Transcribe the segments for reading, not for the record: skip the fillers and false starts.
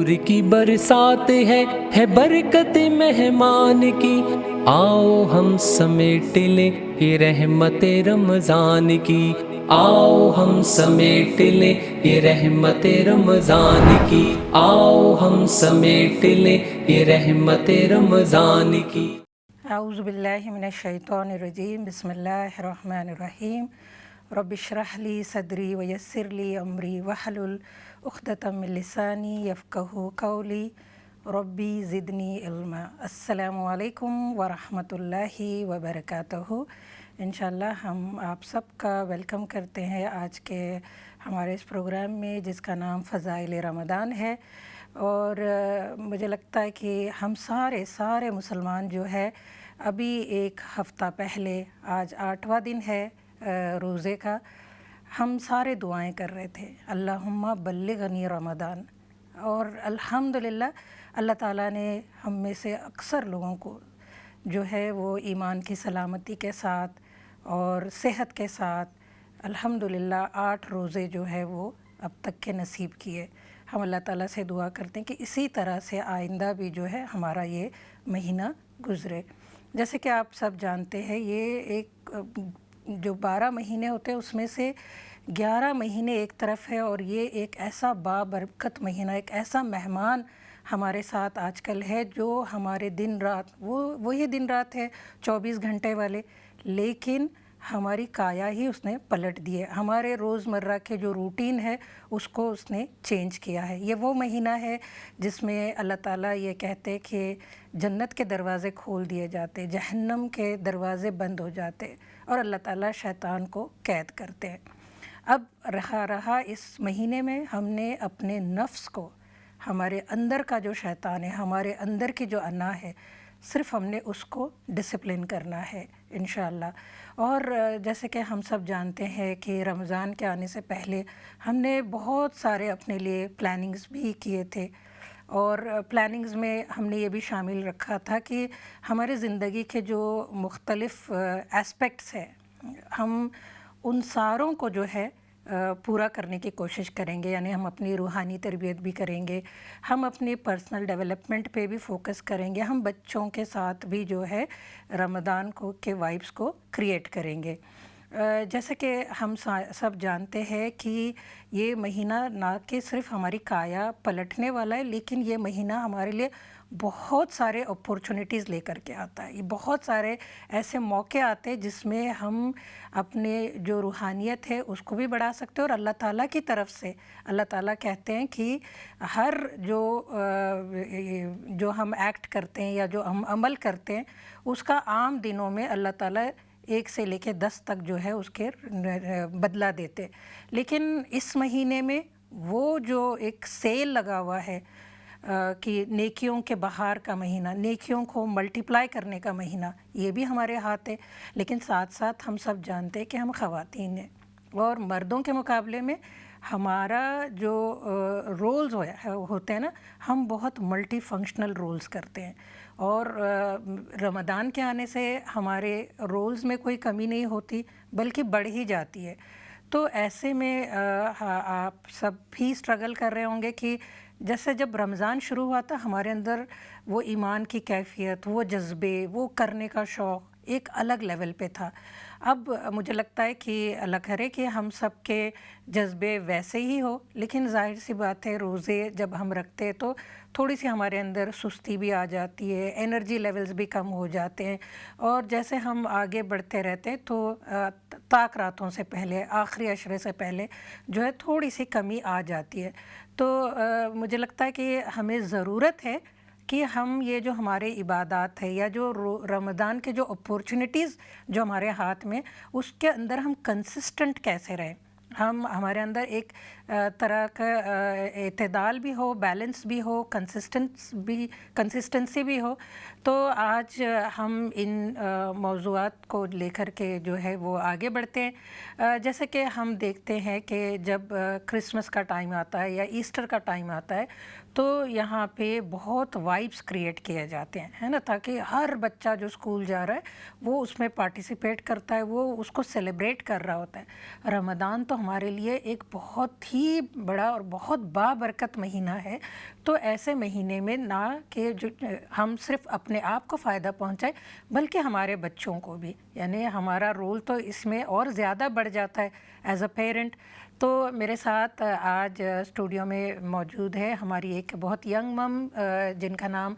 نور کی برسات ہے برکت مہمان کی، آؤ ہم سمیٹ لیں یہ رحمت رمضان کی، آؤ ہم سمیٹ لیں یہ رحمت رمضان کی، آؤ ہم سمیٹ لیں یہ رحمت رمضان کی۔ اعوذ باللہ من الشیطان الرجیم، بسم اللہ الرحمن الرحیم۔ رب اشرح لی صدری ویسر لی امری واحلل عقدۃ من لسانی یفقہوا قولی، ربی زدنی علما۔ السلام علیکم ورحمۃ اللہ وبرکاتہ۔ انشاءاللہ ہم آپ سب کا ویلکم کرتے ہیں آج کے ہمارے اس پروگرام میں، جس کا نام فضائل رمضان ہے۔ اور مجھے لگتا ہے کہ ہم سارے مسلمان جو ہے ابھی ایک ہفتہ پہلے، آج 8واں دن ہے روزے کا، ہم سارے دعائیں کر رہے تھے، اللہم بلغنی رمضان۔ اور الحمدللہ اللہ تعالیٰ نے ہم میں سے اکثر لوگوں کو جو ہے وہ ایمان کی سلامتی کے ساتھ اور صحت کے ساتھ الحمدللہ 8 روزے جو ہے وہ اب تک کے نصیب کیے۔ ہم اللہ تعالیٰ سے دعا کرتے ہیں کہ اسی طرح سے آئندہ بھی جو ہے ہمارا یہ مہینہ گزرے۔ جیسے کہ آپ سب جانتے ہیں، یہ ایک جو 12 مہینے ہوتے ہیں اس میں سے 11 مہینے ایک طرف ہے، اور یہ ایک ایسا بابرکت مہینہ، ایک ایسا مہمان ہمارے ساتھ آج کل ہے جو ہمارے دن رات، وہی دن رات ہے 24 گھنٹے والے، لیکن ہماری کایا ہی اس نے پلٹ دی ہے۔ ہمارے روزمرہ کے جو روٹین ہے اس کو اس نے چینج کیا ہے۔ یہ وہ مہینہ ہے جس میں اللہ تعالیٰ یہ کہتے کہ جنت کے دروازے کھول دیے جاتے، جہنم کے دروازے بند ہو جاتے، اور اللہ تعالیٰ شیطان کو قید کرتے ہیں۔ اب رہا اس مہینے میں ہم نے اپنے نفس کو، ہمارے اندر کا جو شیطان ہے، ہمارے اندر کی جو انا ہے، صرف ہم نے اس کو ڈسپلن کرنا ہے انشاءاللہ۔ اور جیسے کہ ہم سب جانتے ہیں کہ رمضان کے آنے سے پہلے ہم نے بہت سارے اپنے لیے پلاننگز بھی کیے تھے، اور پلاننگز میں ہم نے یہ بھی شامل رکھا تھا کہ ہمارے زندگی کے جو مختلف ایسپیکٹس ہیں، ہم ان ساروں کو جو ہے پورا کرنے کی کوشش کریں گے۔ یعنی ہم اپنی روحانی تربیت بھی کریں گے، ہم اپنی پرسنل ڈیولپمنٹ پہ بھی فوکس کریں گے، ہم بچوں کے ساتھ بھی جو ہے رمضان کے وائبس کو کریٹ کریں گے۔ جیسے کہ ہم سب جانتے ہیں کہ یہ مہینہ نہ کہ صرف ہماری کایا پلٹنے والا ہے، لیکن یہ مہینہ ہمارے لیے بہت سارے اپورچونیٹیز لے کر کے آتا ہے۔ یہ بہت سارے ایسے موقع آتے ہیں جس میں ہم اپنے جو روحانیت ہے اس کو بھی بڑھا سکتے ہیں، اور اللہ تعالیٰ کی طرف سے اللہ تعالیٰ کہتے ہیں کہ ہر جو ہم ایکٹ کرتے ہیں یا جو ہم عمل کرتے ہیں اس کا عام دنوں میں اللہ تعالیٰ 1 سے لے کے 10 تک جو ہے اس کے بدلہ دیتے، لیکن اس مہینے میں وہ جو ایک سیل لگا ہوا ہے کہ نیکیوں کے بہار کا مہینہ، نیکیوں کو ملٹیپلائی کرنے کا مہینہ، یہ بھی ہمارے ہاتھ ہے۔ لیکن ساتھ ساتھ ہم سب جانتے ہیں کہ ہم خواتین ہیں، اور مردوں کے مقابلے میں ہمارا جو رولز ہوتے ہیں نا، ہم بہت ملٹی فنکشنل رولز کرتے ہیں، اور رمضان کے آنے سے ہمارے رولز میں کوئی کمی نہیں ہوتی بلکہ بڑھ ہی جاتی ہے۔ تو ایسے میں آپ سب بھی اسٹرگل کر رہے ہوں گے کہ جیسے جب رمضان شروع ہوا تھا ہمارے اندر وہ ایمان کی کیفیت، وہ جذبے، وہ کرنے کا شوق ایک الگ لیول پہ تھا۔ اب مجھے لگتا ہے کہ اللہ کرے کہ ہم سب کے جذبے ویسے ہی ہو، لیکن ظاہر سی بات ہے روزے جب ہم رکھتے ہیں تو تھوڑی سی ہمارے اندر سستی بھی آ جاتی ہے، انرجی لیولز بھی کم ہو جاتے ہیں، اور جیسے ہم آگے بڑھتے رہتے ہیں تو طاق راتوں سے پہلے، آخری عشرے سے پہلے جو ہے تھوڑی سی کمی آ جاتی ہے۔ تو مجھے لگتا ہے کہ ہمیں ضرورت ہے کہ ہم یہ جو ہمارے عبادات ہے یا جو رمضان کے جو اپورچونیٹیز جو ہمارے ہاتھ میں، اس کے اندر ہم کنسسٹنٹ کیسے رہیں، ہمارے اندر ایک طرح کا اعتدال بھی ہو، بیلنس بھی ہو، کنسسٹنسی بھی ہو۔ تو آج ہم ان موضوعات کو لے کر کے جو ہے وہ آگے بڑھتے ہیں۔ جیسے کہ ہم دیکھتے ہیں کہ جب کرسمس کا ٹائم آتا ہے یا ایسٹر کا ٹائم آتا ہے تو یہاں پہ بہت وائبس کریٹ کیے جاتے ہیں، ہے نا، تاکہ ہر بچہ جو اسکول جا رہا ہے وہ اس میں پارٹیسپیٹ کرتا ہے، وہ اس کو سیلیبریٹ کر رہا ہوتا ہے۔ رمضان تو ہمارے لیے ایک بہت ہی بڑا اور بہت بابرکت مہینہ ہے. تو ایسے مہینے میں نہ کہ جو ہم صرف اپنے آپ کو فائدہ پہنچائے بلکہ ہمارے بچوں کو بھی, یعنی ہمارا رول تو اس میں اور زیادہ بڑھ جاتا ہے ایز اے پیرنٹ. تو میرے ساتھ آج اسٹوڈیو میں موجود ہے ہماری ایک بہت ینگ مم جن کا نام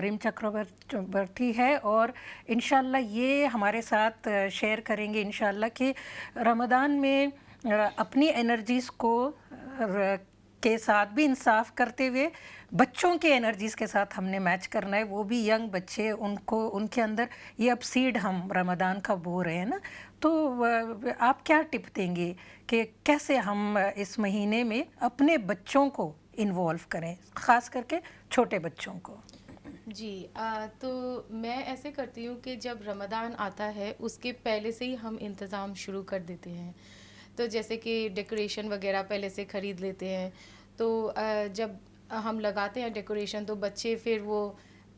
رم چکرورتی ہے, اور انشاءاللہ یہ ہمارے ساتھ شیئر کریں گے انشاءاللہ کہ رمضان میں اپنی انرجیز کو کے ساتھ بھی انصاف کرتے ہوئے بچوں کے انرجیز کے ساتھ ہم نے میچ کرنا ہے, وہ بھی ینگ بچے, ان کے اندر یہ اب سیڈ ہم رمضان کا بو رہے ہیں نا. تو آپ کیا ٹپ دیں گے کہ کیسے ہم اس مہینے میں اپنے بچوں کو انوالو کریں, خاص کر کے چھوٹے بچوں کو؟ جی تو میں ایسے کرتی ہوں کہ جب رمضان آتا ہے اس کے پہلے سے ہی ہم انتظام شروع کر دیتے ہیں. تو جیسے کہ ڈیکوریشن وغیرہ پہلے سے خرید لیتے ہیں. تو جب ہم لگاتے ہیں ڈیکوریشن تو بچے پھر وہ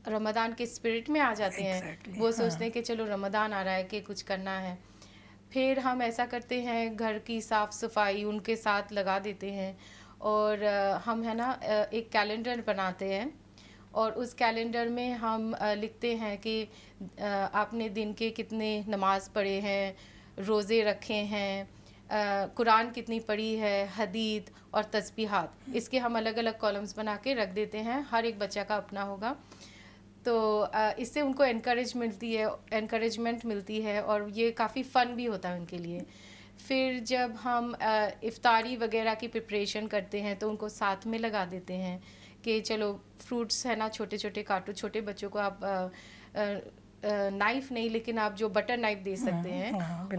رمضان کے اسپرٹ میں آ جاتے ہیں. وہ سوچتے ہیں کہ چلو رمضان آ رہا ہے کہ کچھ کرنا ہے. پھر ہم ایسا کرتے ہیں گھر کی صاف صفائی ان کے ساتھ لگا دیتے ہیں, اور ہم ہے نا ایک کیلنڈر بناتے ہیں, اور اس کیلنڈر میں ہم لکھتے ہیں کہ آپ نے دن کے کتنے نماز پڑھے ہیں, روزے رکھے ہیں, قرآن کتنی پڑھی ہے, حدیث اور تسبیحات. اس کے ہم الگ الگ کالمز بنا کے رکھ دیتے ہیں, ہر ایک بچہ کا اپنا ہوگا. تو اس سے ان کو انکریجمنٹ ملتی ہے اور یہ کافی فن بھی ہوتا ہے ان کے لیے. پھر جب ہم افطاری وغیرہ کی پریپریشن کرتے ہیں تو ان کو ساتھ میں لگا دیتے ہیں کہ چلو فروٹس ہے نا چھوٹے چھوٹے کاٹو. چھوٹے بچوں کو آپ نائف نہیں لیکن آپ جو بٹر نائف دے سکتے ہیں,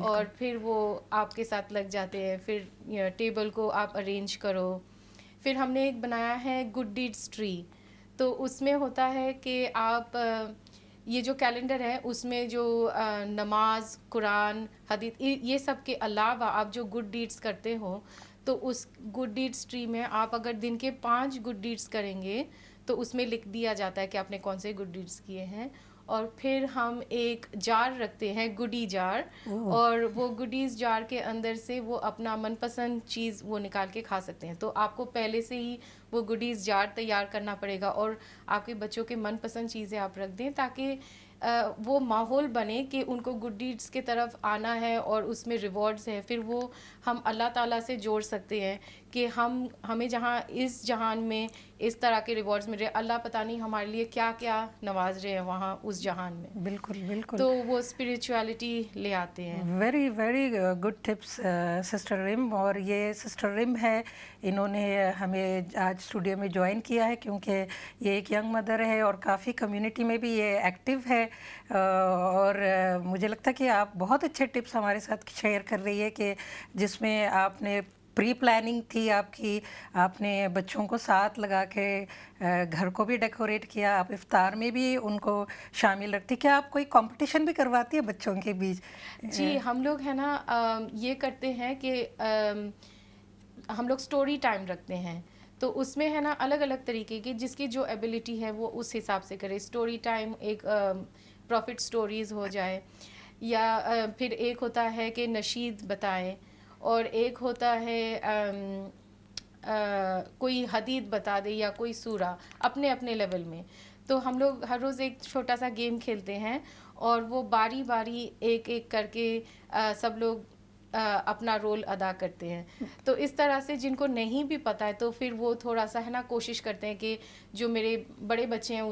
اور پھر وہ آپ کے ساتھ لگ جاتے ہیں. پھر ٹیبل کو آپ ارینج کرو. پھر ہم نے ایک بنایا ہے گڈ ڈیڈس ٹری. تو اس میں ہوتا ہے کہ آپ یہ جو کیلنڈر ہے اس میں جو نماز, قرآن, حدیث, یہ سب کے علاوہ آپ جو گڈ ڈیڈس کرتے ہو تو اس گڈ ڈیڈس ٹری میں آپ اگر دن کے 5 گڈ ڈیڈس کریں گے تو اس میں لکھ دیا جاتا ہے کہ آپ نے کون سے گڈ ڈیڈس کیے ہیں. اور پھر ہم ایک جار رکھتے ہیں, گڈی جار, اور وہ گڈیز جار کے اندر سے وہ اپنا من پسند چیز وہ نکال کے کھا سکتے ہیں. تو آپ کو پہلے سے ہی وہ گڈیز جار تیار کرنا پڑے گا, اور آپ کے بچوں کے من پسند چیزیں آپ رکھ دیں تاکہ وہ ماحول بنے کہ ان کو گڈ ڈیڈس کی طرف آنا ہے اور اس میں ریوارڈز ہے. پھر وہ ہم اللہ تعالیٰ سے جوڑ سکتے ہیں کہ ہمیں جہاں اس جہان میں اس طرح کے ریوارڈز مل رہے ہیں, اللہ پتہ نہیں ہمارے لیے کیا کیا نواز رہے ہیں وہاں اس جہان میں. بالکل بالکل. تو وہ اسپریچولیٹی لے آتے ہیں. Very very good tips sister رم. اور یہ سسٹر رم ہے, انہوں نے ہمیں آج اسٹوڈیو میں جوائن کیا ہے کیونکہ یہ ایک ینگ مدر ہے اور کافی کمیونٹی میں بھی یہ ایکٹیو ہے, اور مجھے لگتا ہے کہ آپ بہت اچھے ٹپس ہمارے ساتھ شیئر کر رہی ہے کہ جس میں آپ نے پری پلاننگ تھی آپ کی, آپ نے بچوں کو ساتھ لگا کے گھر کو بھی ڈیکوریٹ کیا, آپ افطار میں بھی ان کو شامل رکھتی. کیا آپ کوئی کمپٹیشن بھی کرواتی ہے بچوں کے بیچ؟ جی ہم لوگ ہے نا یہ کرتے ہیں کہ ہم لوگ سٹوری ٹائم رکھتے ہیں. تو اس میں ہے نا الگ الگ طریقے کی جس کی جو ایبیلٹی ہے وہ اس حساب سے کرے. سٹوری ٹائم ایک پروفٹ سٹوریز ہو جائے, یا پھر ایک ہوتا ہے کہ نشید بتائیں, اور ایک ہوتا ہے کوئی حدیث بتا دے یا کوئی سورہ اپنے اپنے لیول میں. تو ہم لوگ ہر روز ایک چھوٹا سا گیم کھیلتے ہیں اور وہ باری باری ایک ایک کر کے سب لوگ اپنا رول ادا کرتے ہیں. تو اس طرح سے جن کو نہیں بھی پتہ ہے تو پھر وہ تھوڑا سا ہے نا کوشش کرتے ہیں کہ جو میرے بڑے بچے ہیں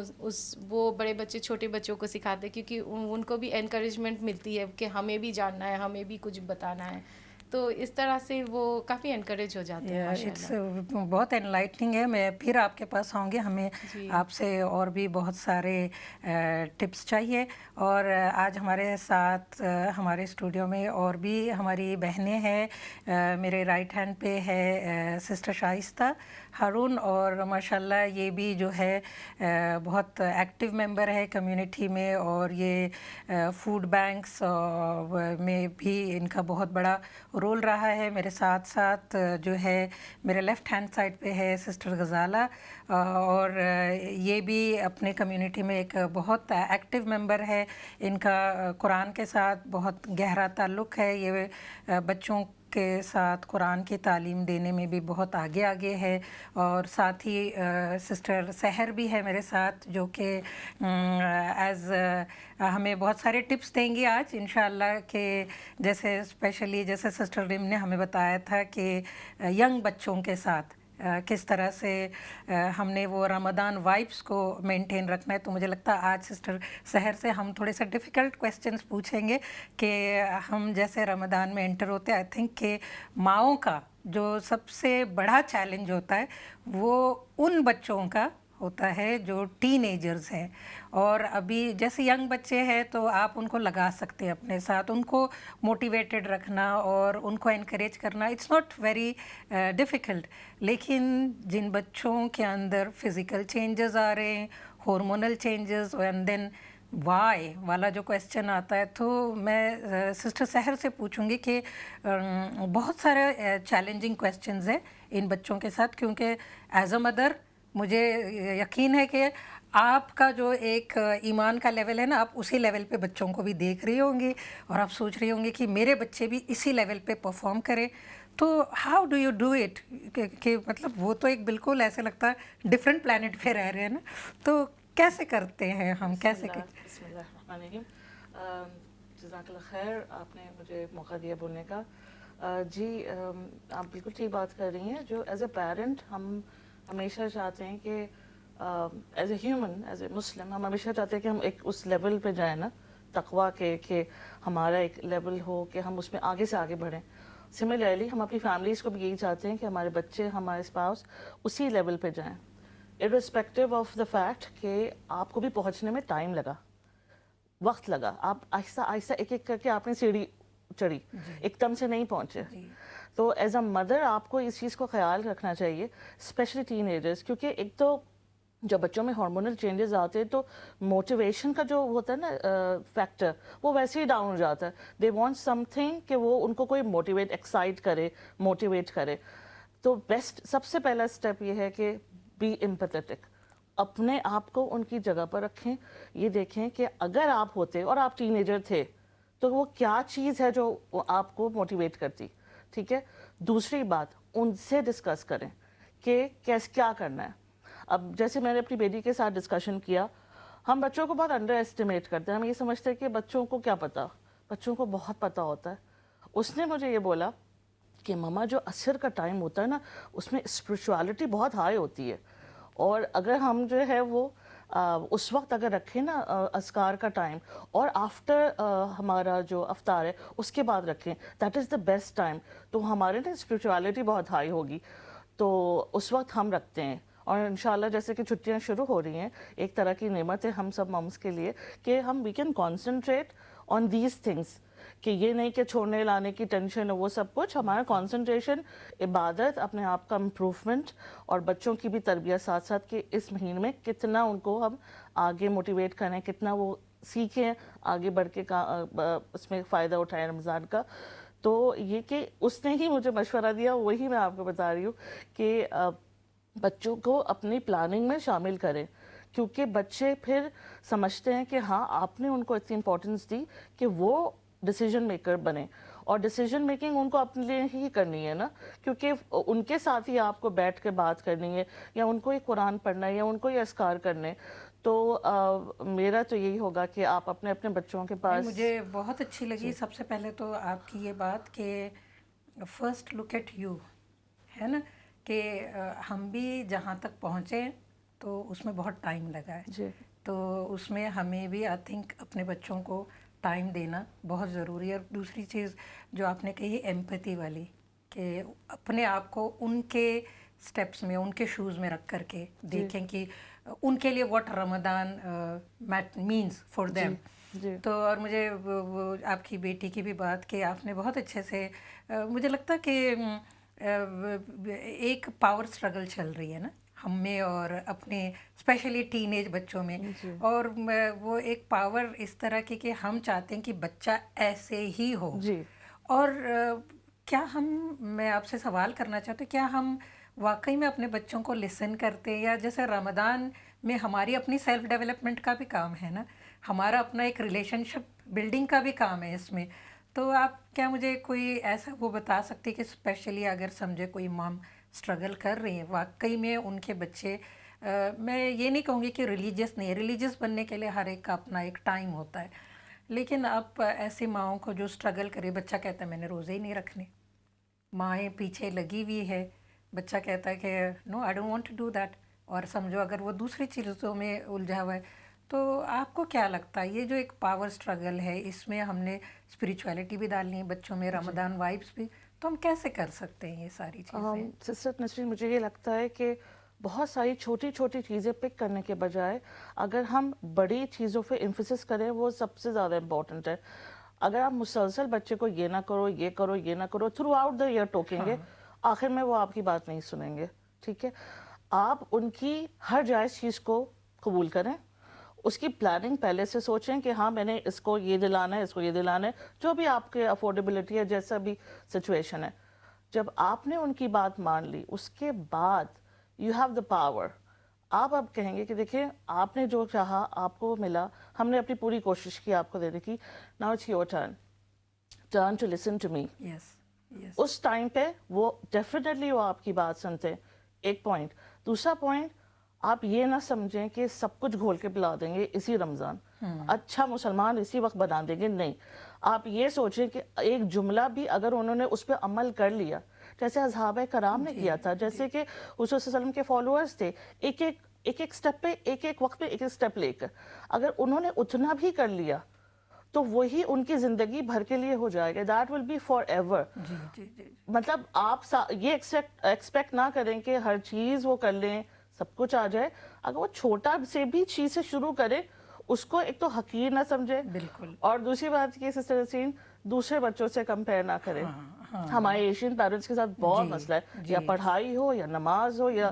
وہ بڑے بچے چھوٹے بچوں کو سکھاتے ہیں, کیونکہ ان کو بھی انکریجمنٹ ملتی ہے کہ ہمیں بھی جاننا ہے, ہمیں بھی کچھ بتانا ہے. تو اس طرح سے وہ کافی انکریج ہو جاتے ہیں ماشاءاللہ. بہت انلائٹننگ ہے. میں پھر آپ کے پاس آؤں گی, ہمیں آپ سے اور بھی بہت سارے ٹپس چاہیے. اور آج ہمارے ساتھ ہمارے اسٹوڈیو میں اور بھی ہماری بہنیں ہیں. میرے رائٹ ہینڈ پہ ہے سسٹر شائستہ ہارون, اور ماشاءاللہ یہ بھی جو ہے بہت ایکٹیو ممبر ہے کمیونٹی میں, اور یہ فوڈ بینکس میں بھی ان کا بہت بڑا رول رہا ہے. میرے ساتھ ساتھ جو ہے میرے لیفٹ ہینڈ سائڈ پہ ہے سسٹر غزالہ, اور یہ بھی اپنے کمیونٹی میں ایک بہت ایکٹیو ممبر ہے. ان کا قرآن کے ساتھ بہت گہرا تعلق ہے. یہ بچوں کے ساتھ قرآن کی تعلیم دینے میں بھی بہت آگے ہے، اور ساتھ ہی سسٹر سحر بھی ہے میرے ساتھ، جو کہ ایز ہمیں بہت سارے ٹپس دیں گی آج انشاءاللہ، کہ جیسے اسپیشلی جیسے سسٹر ریم نے ہمیں بتایا تھا کہ ینگ بچوں کے ساتھ کس طرح سے ہم نے وہ رمضان وائبس کو مینٹین رکھنا ہے. تو مجھے لگتا ہے آج سسٹر سحر سے ہم تھوڑے سے ڈیفیکلٹ کویسچنس پوچھیں گے کہ ہم جیسے رمضان میں انٹر ہوتے ہیں. آئی تھنک کہ ماؤں کا جو سب سے بڑا چیلنج ہوتا ہے وہ ان بچوں کا ہوتا ہے جو ٹین ایجرز ہیں، اور ابھی جیسے ینگ بچے ہیں تو آپ ان کو لگا سکتے ہیں اپنے ساتھ، ان کو موٹیویٹڈ رکھنا اور ان کو انکریج کرنا اٹس ناٹ ویری ڈیفیکلٹ. لیکن جن بچوں کے اندر فزیکل چینجز آ رہے ہیں، hormonal changes, and then why والا جو کویسچن آتا ہے، تو میں سسٹر سحر سے پوچھوں گی کہ بہت سارے چیلنجنگ کویسچنز ہیں ان بچوں کے ساتھ، کیونکہ ایز اے مدر مجھے یقین ہے کہ آپ کا جو ایک ایمان کا لیول ہے نا، آپ اسی لیول پہ بچوں کو بھی دیکھ رہی ہوں گی، اور آپ سوچ رہی ہوں گی کہ میرے بچے بھی اسی لیول پہ پرفارم کریں. تو how do you do it? کہ مطلب وہ تو ایک بالکل ایسے لگتا ہے ڈفرینٹ پلانٹ پہ رہ رہے ہیں نا، تو کیسے کرتے ہیں ہم؟ کیسے بسم اللہ الرحمن الرحیم. جزاک اللہ خیر، آپ نے مجھے موقع دیا بولنے کا. جی آپ بالکل ٹھیک بات کر رہی ہیں. جو ایز اے پیرنٹ ہم ہمیشہ چاہتے ہیں کہ as a human, as a Muslim, ہم ہمیشہ چاہتے ہیں کہ ہم ایک اس لیول پہ جائیں نا تقویٰ کے، کہ ہمارا ایک لیول ہو کہ ہم اس میں آگے سے آگے بڑھیں. سملرلی ہم اپنی فیملیز کو بھی یہی چاہتے ہیں کہ ہمارے بچے، ہمارے اسپاؤس اسی لیول پہ جائیں، irrespective آف دا فیکٹ کہ آپ کو بھی پہنچنے میں ٹائم لگا، وقت لگا. آپ آہستہ آہستہ ایک ایک کر کے آپ نے سیڑھی چڑھی، ایک دم سے نہیں پہنچے. تو ایز اے مدر آپ کو اس چیز کو خیال رکھنا چاہیے، اسپیشلی ٹین ایجرز، کیونکہ ایک تو جب بچوں میں ہارمونل چینجز آتے ہیں تو موٹیویشن کا جو ہوتا ہے نا فیکٹر، وہ ویسے ہی ڈاؤن ہو جاتا ہے. دے وانٹ سم تھنگ کہ وہ ان کو کوئی موٹیویٹ، ایکسائٹ کرے، موٹیویٹ کرے. تو بیسٹ سب سے پہلا اسٹیپ یہ ہے کہ بی امپیتھیٹک، اپنے آپ کو ان کی جگہ پر رکھیں. یہ دیکھیں کہ اگر آپ ہوتے اور آپ ٹین ایجر تھے تو وہ کیا چیز ہے جو آپ کو موٹیویٹ کرتی. ٹھیک ہے. دوسری بات، ان سے ڈسکس کریں کہ کیا کرنا ہے. اب جیسے میں نے اپنی بیٹی کے ساتھ ڈسکشن کیا، ہم بچوں کو بہت انڈر اسٹیمیٹ کرتے ہیں. ہم یہ سمجھتے ہیں کہ بچوں کو کیا پتہ، بچوں کو بہت پتہ ہوتا ہے. اس نے مجھے یہ بولا کہ ماما جو عصر کا ٹائم ہوتا ہے نا، اس میں اسپرچوالٹی بہت ہائی ہوتی ہے، اور اگر ہم جو ہے وہ اس وقت اگر رکھیں نا اذکار کا ٹائم، اور آفٹر ہمارا جو افطار ہے اس کے بعد رکھیں، that is the best time. تو ہمارے نا اسپرچوالٹی بہت ہائی ہوگی. تو اس وقت ہم رکھتے ہیں. اور انشاءاللہ جیسے کہ چھٹیاں شروع ہو رہی ہیں، ایک طرح کی نعمت ہے ہم سب ممس کے لیے کہ ہم we can concentrate on these things, کہ یہ نہیں کہ چھوڑنے لانے کی ٹینشن ہے وہ سب کچھ. ہمارا کانسنٹریشن عبادت، اپنے آپ کا امپروومنٹ، اور بچوں کی بھی تربیت ساتھ ساتھ کہ اس مہینے میں کتنا ان کو ہم آگے موٹیویٹ کریں، کتنا وہ سیکھیں، آگے بڑھ کے اس میں فائدہ اٹھائیں رمضان کا. تو یہ کہ اس نے ہی مجھے مشورہ دیا، وہی میں آپ کو بتا رہی ہوں کہ بچوں کو اپنی پلاننگ میں شامل کریں، کیونکہ بچے پھر سمجھتے ہیں کہ ہاں آپ نے ان کو اتنی امپورٹنس دی کہ وہ ڈیسیجن میکر بنے. اور ڈیسیجن میکنگ ان کو اپنے لیے ہی کرنی ہے نا، کیونکہ ان کے ساتھ ہی آپ کو بیٹھ کے بات کرنی ہے، یا ان کو ہی قرآن پڑھنا ہے، یا ان کو ہی اذکار کرنے. تو میرا تو یہی ہوگا کہ آپ اپنے اپنے بچوں کے پاس. مجھے بہت اچھی لگی سب سے پہلے تو آپ کی یہ بات کہ فرسٹ لک ایٹ یو، ہے نا، کہ ہم بھی جہاں تک پہنچے تو اس میں بہت ٹائم لگا ہے. جی. تو اس میں ہمیں بھی آئی تھنک اپنے بچوں کو ٹائم دینا بہت ضروری ہے. اور دوسری چیز جو آپ نے کہی ایمپیتھی والی، کہ اپنے آپ کو ان کے اسٹیپس میں، ان کے شوز میں رکھ کر کے دیکھیں کہ ان کے لیے what Ramzan means for them. تو اور مجھے وہ آپ کی بیٹی کی بھی بات کہ آپ نے بہت اچھے سے، مجھے لگتا کہ ایک پاور اسٹرگل چل رہی ہے نا ہم میں، اور اپنے اسپیشلی ٹین ایج بچوں میں. اور وہ ایک پاور اس طرح کی کہ ہم چاہتے ہیں کہ بچہ ایسے ہی ہو. اور کیا میں آپ سے سوال کرنا چاہتی ہوں، کیا ہم واقعی میں اپنے بچوں کو لسن کرتے ہیں؟ یا جیسے رمضان میں ہماری اپنی سیلف ڈیولپمنٹ کا بھی کام ہے نا، ہمارا اپنا ایک ریلیشن شپ بلڈنگ کا بھی کام ہے اس میں. تو آپ کیا مجھے کوئی ایسا وہ بتا سکتے کہ اسپیشلی اگر سمجھے کوئی مام اسٹرگل کر رہی ہیں واقعی میں ان کے بچے، میں یہ نہیں کہوں گی کہ ریلیجیس نہیں ہے، ریلیجیس بننے کے لیے ہر ایک کا اپنا ایک ٹائم ہوتا ہے، لیکن اب ایسی ماؤں کو جو اسٹرگل کرے، بچہ کہتا ہے میں نے روزے ہی نہیں رکھنے، مائیں پیچھے لگی ہوئی ہے، بچہ کہتا ہے کہ no I don't want to do that, اور سمجھو اگر وہ دوسری چیزوں میں الجھا ہوا ہے، تو آپ کو کیا لگتا ہے یہ جو ایک پاور اسٹرگل ہے اس میں ہم نے اسپریچولیٹی بھی ڈالنی ہے بچوں میں، رمضان وائبس بھی، تو ہم کیسے کر سکتے ہیں یہ ساری چیزیں؟ سسٹر نسرین، مجھے یہ لگتا ہے کہ بہت ساری چھوٹی چھوٹی چیزیں پک کرنے کے بجائے اگر ہم بڑی چیزوں پہ امفیسس کریں وہ سب سے زیادہ امپورٹنٹ ہے. اگر آپ مسلسل بچے کو یہ نہ کرو یہ کرو یہ نہ کرو تھرو آؤٹ دا ایئر ٹوکیں گے، آخر میں وہ آپ کی بات نہیں سنیں گے. ٹھیک ہے، آپ ان کی ہر جائز چیز کو قبول کریں، اس کی پلاننگ پہلے سے سوچیں کہ ہاں میں نے اس کو یہ دلانا ہے، اس کو یہ دلانا ہے، جو بھی آپ کے افورڈیبلٹی ہے، جیسا بھی سچویشن ہے. جب آپ نے ان کی بات مان لی اس کے بعد یو ہیو دا پاور. آپ اب کہیں گے کہ دیکھیں آپ نے جو چاہا آپ کو ملا، ہم نے اپنی پوری کوشش کی آپ کو دینے کی، now it's your turn to listen to me. Yes yes. اس ٹائم پہ وہ ڈیفینیٹلی وہ آپ کی بات سنتے. ایک پوائنٹ. دوسرا پوائنٹ، آپ یہ نہ سمجھیں کہ سب کچھ گھول کے پلا دیں گے اسی رمضان، اچھا مسلمان اسی وقت بنا دیں گے. نہیں، آپ یہ سوچیں کہ ایک جملہ بھی اگر انہوں نے اس پہ عمل کر لیا، جیسے اصحابہ کرام نے کیا تھا، جیسے کہ حضور صلی اللہ علیہ وسلم کے فالوورز تھے، ایک ایک سٹیپ پہ ایک ایک وقت پہ ایک ایک سٹیپ لے کر اگر انہوں نے اتنا بھی کر لیا تو وہی ان کی زندگی بھر کے لیے ہو جائے گا. That will be forever. مطلب آپ یہ ایکسپیکٹ نہ کریں کہ ہر چیز وہ کر لیں، سب کچھ آ جائے. اگر وہ چھوٹا سے بھی چیز سے شروع کرے، اس کو ایک تو حقیر نہ سمجھے، بالکل. اور دوسری بات یہ سسٹر نسرین، دوسرے بچوں سے کمپیئر نہ کریں. ہمارے ایشین پیرنٹس کے ساتھ بہت مسئلہ ہے، یا پڑھائی ہو یا نماز ہو یا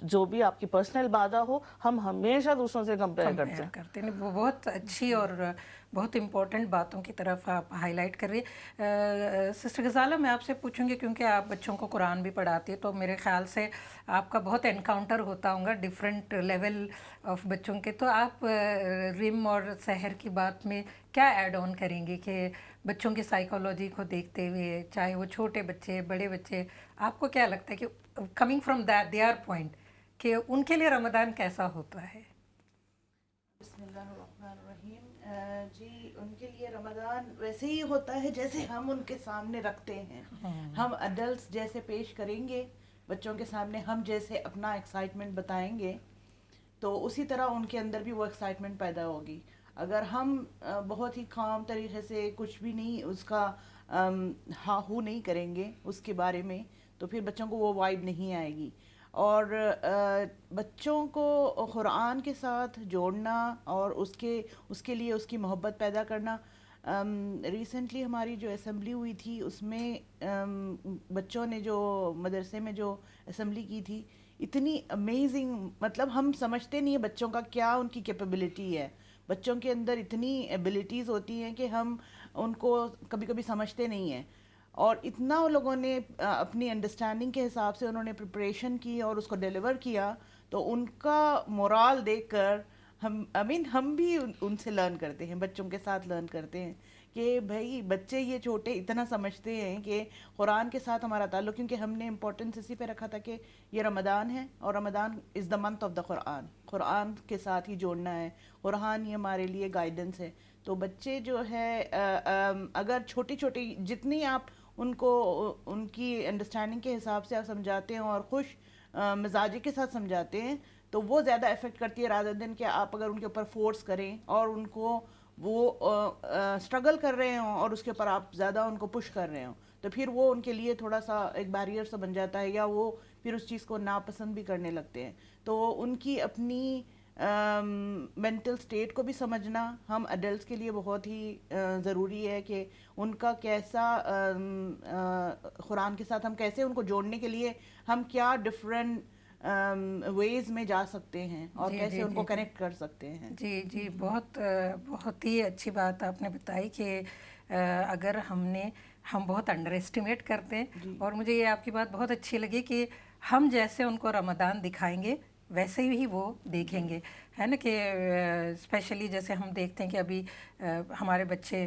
جو بھی آپ کی پرسنل بادہ ہو، ہم ہمیشہ دوسروں سے کمپیئر کرتے ہیں. وہ بہت اچھی اور بہت امپورٹنٹ باتوں کی طرف آپ ہائی لائٹ کر رہی ہیں. سسٹر غزالہ، میں آپ سے پوچھوں گی کیونکہ آپ بچوں کو قرآن بھی پڑھاتی ہے، تو میرے خیال سے آپ کا بہت انکاؤنٹر ہوتا ہوگا ڈفرینٹ لیول آف بچوں کے، تو آپ رم اور سحر کی بات میں کیا ایڈ آن کریں گے کہ بچوں کی سائیکالوجی کو دیکھتے ہوئے، چاہے وہ چھوٹے بچے بڑے بچے، آپ کو کیا لگتا ہے کہ coming from that their point کہ ان کے لیے رمضان کیسا ہوتا ہے؟ بسم اللہ الرحمن الرحیم. جی، ان کے لیے رمضان ویسے ہی ہوتا ہے جیسے ہم ان کے سامنے رکھتے ہیں. ہم اڈلٹس جیسے پیش کریں گے بچوں کے سامنے، ہم جیسے اپنا ایکسائٹمنٹ بتائیں گے تو اسی طرح ان کے اندر بھی وہ ایکسائٹمنٹ پیدا ہوگی. اگر ہم بہت ہی خام طریقے سے کچھ بھی نہیں اس کا ہاں ہو نہیں کریں گے اس کے بارے میں، تو پھر بچوں کو وہ وائب نہیں آئے گی. اور بچوں کو قرآن کے ساتھ جوڑنا اور اس کے لیے اس کی محبت پیدا کرنا. ریسنٹلی ہماری جو اسمبلی ہوئی تھی اس میں بچوں نے جو مدرسے میں جو اسمبلی کی تھی، اتنی امیزنگ، مطلب ہم سمجھتے نہیں ہیں بچوں کا کیا ان کی کیپیبلٹی ہے. بچوں کے اندر اتنی ایبلٹیز ہوتی ہیں کہ ہم ان کو کبھی کبھی سمجھتے نہیں ہیں. اور اتنا ان لوگوں نے اپنی انڈرسٹینڈنگ کے حساب سے انہوں نے پریپریشن کی اور اس کو ڈیلیور کیا، تو ان کا مورال دیکھ کر ہم بھی ان سے لرن کرتے ہیں، بچوں کے ساتھ لرن کرتے ہیں کہ بھائی بچے یہ چھوٹے اتنا سمجھتے ہیں کہ قرآن کے ساتھ ہمارا تعلق، کیونکہ ہم نے امپورٹنس اسی پہ رکھا تھا کہ یہ رمضان ہے اور رمضان از دا منتھ آف دا قرآن، قرآن کے ساتھ ہی جوڑنا ہے، قرآن ہی ہمارے لیے گائیڈنس ہے. تو بچے جو ہے اگر چھوٹی چھوٹی جتنی آپ ان کو ان کی انڈرسٹینڈنگ کے حساب سے آپ سمجھاتے ہیں اور خوش مزاجی کے ساتھ سمجھاتے ہیں، تو وہ زیادہ افیکٹ کرتی ہے رادر دین کہ آپ اگر ان کے اوپر فورس کریں اور ان کو وہ اسٹرگل کر رہے ہوں اور اس کے اوپر آپ زیادہ ان کو پش کر رہے ہوں، تو پھر وہ ان کے لیے تھوڑا سا ایک بیریئر سا بن جاتا ہے، یا وہ پھر اس چیز کو ناپسند بھی کرنے لگتے ہیں. تو ان کی اپنی مینٹل سٹیٹ کو بھی سمجھنا ہم ایڈلٹس کے لیے بہت ہی ضروری ہے کہ ان کا کیسا قرآن کے ساتھ ہم کیسے ان کو جوڑنے کے لیے ہم کیا ڈفرینٹ ویز میں جا سکتے ہیں اور کیسے ان کو کنیکٹ کر سکتے ہیں. جی، بہت ہی اچھی بات آپ نے بتائی کہ اگر ہم بہت انڈر اسٹیمیٹ کرتے ہیں، اور مجھے یہ آپ کی بات بہت اچھی لگی کہ ہم جیسے ان کو رمضان دکھائیں گے ویسے ہی وہ دیکھیں گے، ہے نا. کہ اسپیشلی جیسے ہم دیکھتے ہیں کہ ابھی ہمارے بچے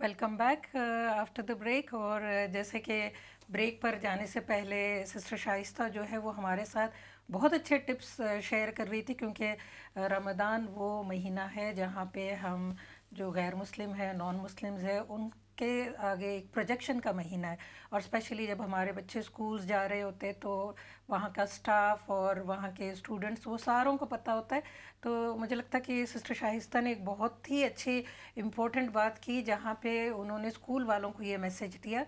welcome back after the break. اور جیسے کہ بریک پر جانے سے پہلے سسٹر شائستہ جو ہے وہ ہمارے ساتھ بہت اچھے ٹپس شیئر کر رہی تھی، کیونکہ رمضان وہ مہینہ ہے جہاں پہ ہم جو غیر مسلم ہیں، نان مسلمز ہیں، ان کے آگے ایک پروجیکشن کا مہینہ ہے. اور اسپیشلی جب ہمارے بچے اسکولز جا رہے ہوتے تو وہاں کا اسٹاف اور وہاں کے اسٹوڈنٹس وہ ساروں کو پتہ ہوتا ہے. تو مجھے لگتا ہے کہ سسٹر شائستہ نے ایک بہت ہی اچھی امپورٹنٹ بات کی، جہاں پہ انہوں نے اسکول والوں کو یہ میسج دیا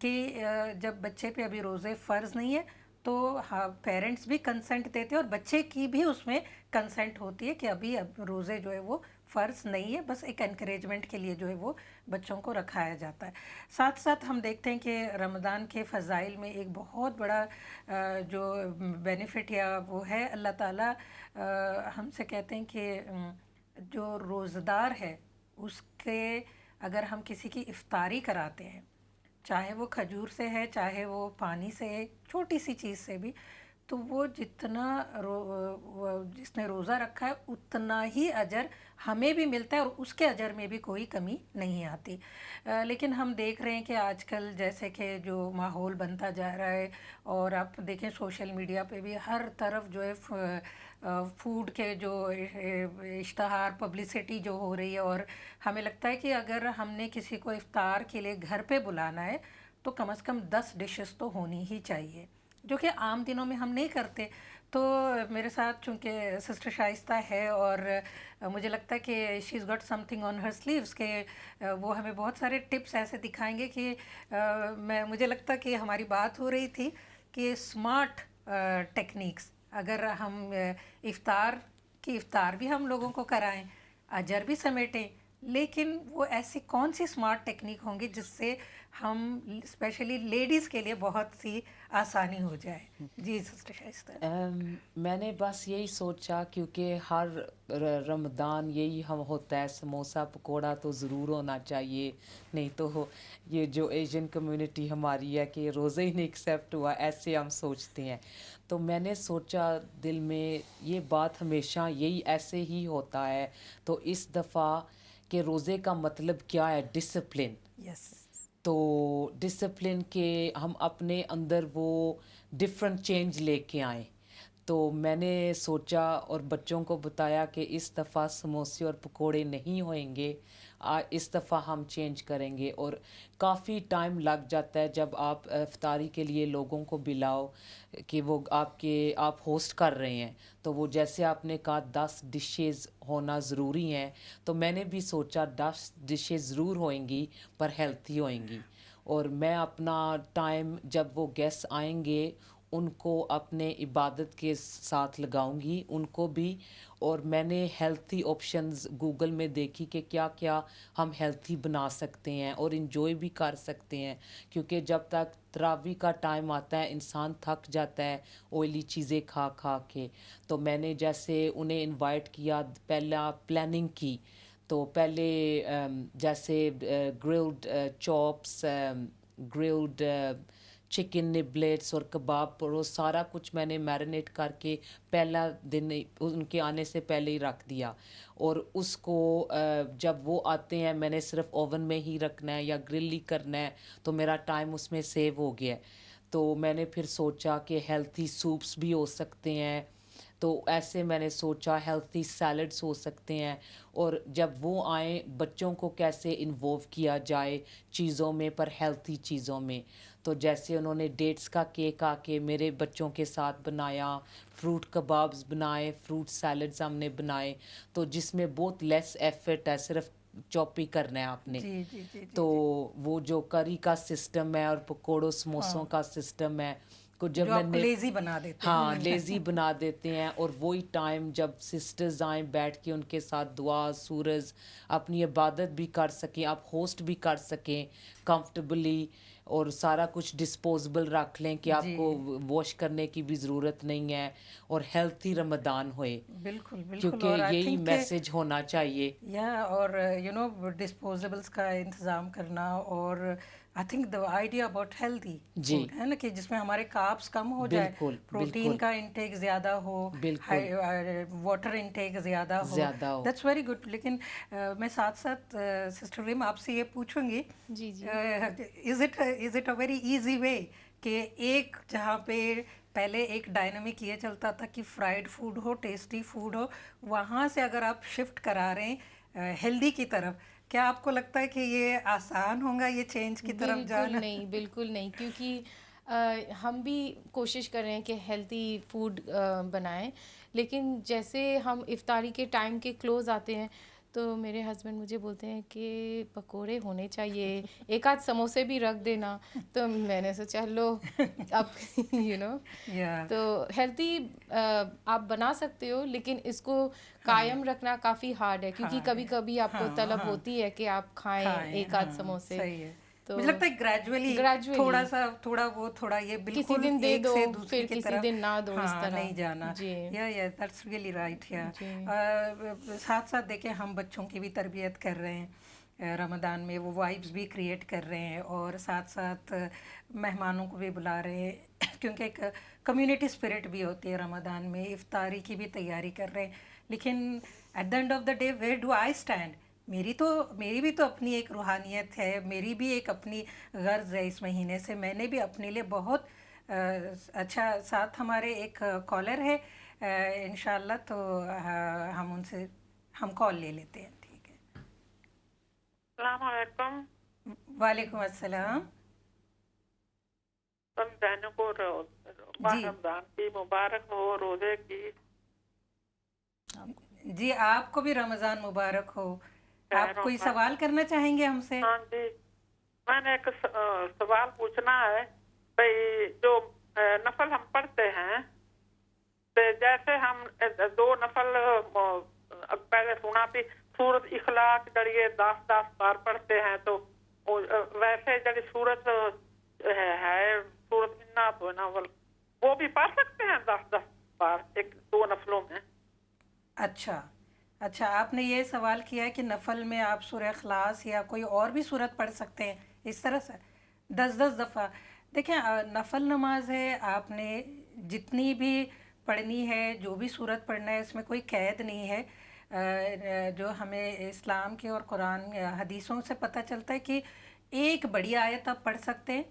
کہ جب بچے پہ ابھی روزے فرض نہیں ہے تو پیرنٹس بھی کنسنٹ دیتے ہیں اور بچے کی بھی اس میں کنسنٹ ہوتی ہے کہ ابھی اب روزے جو ہے وہ فرض نہیں ہے، بس ایک انکریجمنٹ کے لیے جو ہے وہ بچوں کو رکھایا جاتا ہے. ساتھ ساتھ ہم دیکھتے ہیں کہ رمضان کے فضائل میں ایک بہت بڑا جو بینیفٹ یا وہ ہے، اللہ تعالیٰ ہم سے کہتے ہیں کہ جو روزہ دار ہے اس کے اگر ہم کسی کی افطاری کراتے ہیں، چاہے وہ کھجور سے ہے، چاہے وہ پانی سے ہے، چھوٹی سی چیز سے بھی، تو وہ جتنا جس نے روزہ رکھا ہے اتنا ہی اجر ہمیں بھی ملتا ہے اور اس کے اجر میں بھی کوئی کمی نہیں آتی. لیکن ہم دیکھ رہے ہیں کہ آج کل جیسے کہ جو ماحول بنتا جا رہا ہے، اور آپ دیکھیں سوشل میڈیا پہ بھی ہر طرف جو ہے فوڈ کے جو اشتہار پبلسٹی جو ہو رہی ہے، اور ہمیں لگتا ہے کہ اگر ہم نے کسی کو افطار کے لیے گھر پہ بلانا ہے تو کم از کم 10 ڈشز تو ہونی ہی چاہیے، جو کہ عام دنوں میں ہم نہیں کرتے. تو میرے ساتھ چونکہ سسٹر شائستہ ہے اور مجھے لگتا ہے کہ she is got something on her sleeves, کہ وہ ہمیں بہت سارے ٹپس ایسے دکھائیں گے کہ مجھے لگتا ہے کہ ہماری بات ہو رہی تھی کہ اسمارٹ ٹیکنیکس اگر ہم افطار بھی ہم لوگوں کو کرائیں، اجر بھی سمیٹیں، لیکن وہ ایسی کون سی اسمارٹ ٹیکنیک ہوں گی جس سے ہم اسپیشلی لیڈیز کے لیے بہت سی آسانی ہو جائے. جی سسٹر شائستہ. میں نے بس یہی سوچا، کیونکہ ہر رمضان یہی ہم ہوتا ہے، سموسہ پکوڑا تو ضرور ہونا چاہیے، نہیں تو یہ جو ایشین کمیونٹی ہماری ہے کہ روزہ ہی نہیں ایکسیپٹ ہوا، ایسے ہم سوچتے ہیں. تو میں نے سوچا دل میں یہ بات ہمیشہ یہی ایسے ہی ہوتا ہے، تو اس دفعہ کہ روزے کا مطلب کیا ہے، ڈسپلن. یس. تو ڈسپلن کے ہم اپنے اندر وہ ڈفرنٹ چینج لے کے آئیں. تو میں نے سوچا اور بچوں کو بتایا کہ اس دفعہ سموسے اور پکوڑے نہیں ہوئیں گے، اس دفعہ ہم چینج کریں گے. اور کافی ٹائم لگ جاتا ہے جب آپ افطاری کے لیے لوگوں کو بلاؤ کہ وہ آپ ہوسٹ کر رہے ہیں، تو وہ جیسے آپ نے کہا 10 ڈشز ہونا ضروری ہیں، تو میں نے بھی سوچا 10 ڈشز ضرور ہوئیں گی پر ہیلتھی ہوئیں گی. اور میں اپنا ٹائم جب وہ گیسٹ آئیں گے ان کو اپنے عبادت کے ساتھ لگاؤں گی، ان کو بھی. اور میں نے ہیلتھی آپشنز گوگل میں دیکھی کہ کیا کیا ہم ہیلتھی بنا سکتے ہیں اور انجوائے بھی کر سکتے ہیں، کیونکہ جب تک تراویح کا ٹائم آتا ہے انسان تھک جاتا ہے آئلی چیزیں کھا کھا کے. تو میں نے جیسے انہیں انوائٹ کیا، پہلا پلاننگ کی، تو پہلے جیسے گرلڈ چاپس، گرلڈ چکن نبلیٹس اور کباب پرو، سارا کچھ میں نے میرینیٹ کر کے پہلا دن ان کے آنے سے پہلے ہی رکھ دیا. اور اس کو جب وہ آتے ہیں میں نے صرف اوون میں ہی رکھنا ہے یا گرل ہی کرنا ہے، تو میرا ٹائم اس میں سیو ہو گیا. تو میں نے پھر سوچا کہ ہیلتھی سوپس بھی ہو سکتے ہیں، تو ایسے میں نے سوچا ہیلتھی سیلڈس ہو سکتے ہیں. اور جب وہ آئیں بچوں کو کیسے انوالو کیا جائے چیزوں میں، پر ہیلتھی چیزوں میں. تو جیسے انہوں نے ڈیٹس کا کیک آ کے میرے بچوں کے ساتھ بنایا، فروٹ کبابز بنائے، فروٹ سیلڈز ہم نے بنائے، تو جس میں بہت لیس ایفرٹ ہے، صرف چوپی کرنا ہے آپ نے. جی جی جی. تو وہ جو کری کا سسٹم ہے اور پکوڑوں سموسوں کا سسٹم ہے کو جب جو میں آپ کو نے لیزی بنا دیتے ہیں. ہاں لیزی بنا دیتے ہیں. اور وہی ٹائم جب سسٹرز آئیں بیٹھ کے ان کے ساتھ دعا سورز اپنی عبادت بھی کر سکیں، آپ ہوسٹ بھی کر سکیں کمفرٹیبلی. اور سارا کچھ ڈسپوزبل رکھ لیں کہ آپ کو واش کرنے کی بھی ضرورت نہیں ہے, اور ہیلتھی رمضان ہوئے, بالکل بالکل. کیونکہ اور یہی میسج ہونا چاہیے. اور ڈسپوزیبلس کا انتظام کرنا, اور I think the idea about healthy food ہے نا, کہ جس میں ہمارے کاربس کم ہو جائے, پروٹین کا انٹیک زیادہ ہو, واٹر انٹیک زیادہ ہو, دیٹس ویری گڈ. لیکن میں ساتھ ساتھ سسٹر ریم آپ سے یہ پوچھوں گی, جی جی, is it a very easy way کہ ایک جہاں پہ پہلے ایک ڈائنامک یہ چلتا تھا کہ فرائیڈ فوڈ ہو, ٹیسٹی فوڈ ہو, وہاں سے اگر آپ شفٹ کرا رہے ہیں ہیلدی کی طرف, کیا آپ کو لگتا ہے کہ یہ آسان ہوگا یہ چینج کی طرف جانا؟ بالکل نہیں, بالکل نہیں, کیونکہ ہم بھی کوشش کر رہے ہیں کہ ہیلتھی فوڈ بنائیں, لیکن جیسے ہم افطاری کے ٹائم کے کلوز آتے ہیں تو میرے ہسبینڈ مجھے بولتے ہیں کہ پکوڑے ہونے چاہیے, ایک آدھ سموسے بھی رکھ دینا. تو میں نے سوچا لو اب تو ہیلتھی آپ بنا سکتے ہو, لیکن اس کو قائم رکھنا کافی ہارڈ ہے, کیونکہ کبھی کبھی آپ کو طلب ہوتی ہے کہ آپ کھائیں ایک آدھ سموسے. صحیح ہے, مجھے لگتا ہے گریجولی تھوڑا سا تھوڑا یہ بالکل کسی دن دے دو, پھر کی کسی طرف دن نہ دو, اس طرح نہیں جانا. That's really right. ساتھ ساتھ دیکھیں ہم بچوں کی بھی تربیت کر رہے ہیں رمضان میں, وہ وائبس بھی کریٹ کر رہے ہیں, اور ساتھ ساتھ مہمانوں کو بھی بلا رہے ہیں, کیونکہ ایک کمیونٹی اسپرٹ بھی ہوتی ہے رمضان میں, افطاری کی بھی تیاری کر رہے ہیں. لیکن at the end of the day where do I stand? میری بھی تو اپنی ایک روحانیت ہے, میری بھی ایک اپنی غرض ہے اس مہینے سے, میں نے بھی اپنے لیے بہت اچھا. ساتھ ہمارے ایک کالر ہے انشاءاللہ, تو ہم ان سے کال لے لیتے ہیں. ٹھیک ہے, السلام علیکم. وعلیکم السلام. سب بہنوں کو رمضان کی مبارک ہو, روزے کی. جی آپ کو بھی رمضان مبارک ہو. آپ کوئی سوال کرنا چاہیں گے ہم سے؟ ہاں جی, میں نے ایک سوال پوچھنا ہے. بھئی جو نفل ہم پڑھتے ہیں, جیسے ہم 2 نفل پہلے سنا تھی سورت اخلاص جڑیے 10 بار پڑھتے ہیں, تو ویسے جڑی سورت ہے سورت الناس و ناول, وہ بھی پڑھ سکتے ہیں 10 بار 2 نفلوں میں؟ اچھا, آپ نے یہ سوال کیا ہے کہ نفل میں آپ سورہ اخلاص یا کوئی اور بھی سورت پڑھ سکتے ہیں اس طرح سے 10 دفعہ. دیکھیں نفل نماز ہے, آپ نے جتنی بھی پڑھنی ہے, جو بھی سورت پڑھنا ہے, اس میں کوئی قید نہیں ہے. جو ہمیں اسلام کے اور قرآن حدیثوں سے پتہ چلتا ہے کہ ایک بڑی آیت آپ پڑھ سکتے ہیں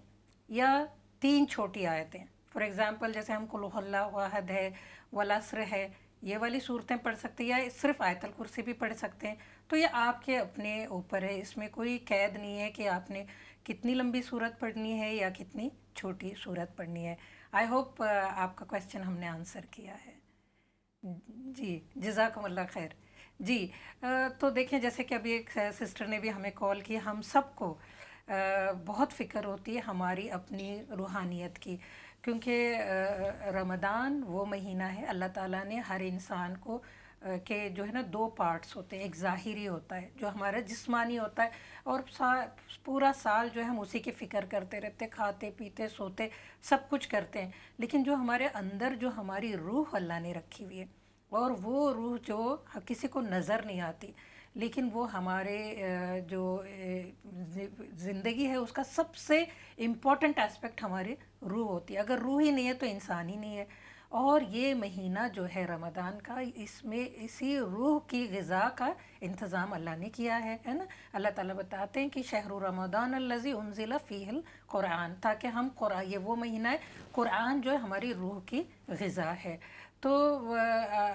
یا 3 چھوٹی آیتیں. فار ایگزامپل جیسے ہم قل ھو اللہ احد ہے, والعصر ہے, یہ والی صورتیں پڑھ سکتے ہیں, یا صرف آیت الکرسی بھی پڑھ سکتے ہیں. تو یہ آپ کے اپنے اوپر ہے, اس میں کوئی قید نہیں ہے کہ آپ نے کتنی لمبی صورت پڑھنی ہے یا کتنی چھوٹی صورت پڑھنی ہے. آئی ہوپ آپ کا کویسچن ہم نے آنسر کیا ہے. جی جزاکم اللہ خیر. جی تو دیکھیں جیسے کہ ابھی ایک سسٹر نے بھی ہمیں کال کی, ہم سب کو بہت فکر ہوتی ہے ہماری اپنی روحانیت کی, کیونکہ رمضان وہ مہینہ ہے اللہ تعالیٰ نے ہر انسان کو کہ جو ہے نا 2 پارٹس ہوتے ہیں, ایک ظاہری ہوتا ہے جو ہمارا جسمانی ہوتا ہے, اور پورا سال جو ہے ہم اسی کی فکر کرتے رہتے, کھاتے پیتے سوتے سب کچھ کرتے ہیں. لیکن جو ہمارے اندر جو ہماری روح اللہ نے رکھی ہوئی ہے, اور وہ روح جو کسی کو نظر نہیں آتی, لیکن وہ ہمارے جو زندگی ہے اس کا سب سے امپورٹنٹ اسپیکٹ ہماری روح ہوتی ہے. اگر روح ہی نہیں ہے تو انسان ہی نہیں ہے. اور یہ مہینہ جو ہے رمضان کا, اس میں اسی روح کی غذا کا انتظام اللہ نے کیا ہے نا. اللہ تعالیٰ بتاتے ہیں کہ شہر رمضان الذی انزل فیہ القرآن, تاکہ ہم یہ وہ مہینہ ہے, قرآن جو ہے ہماری روح کی غذا ہے. تو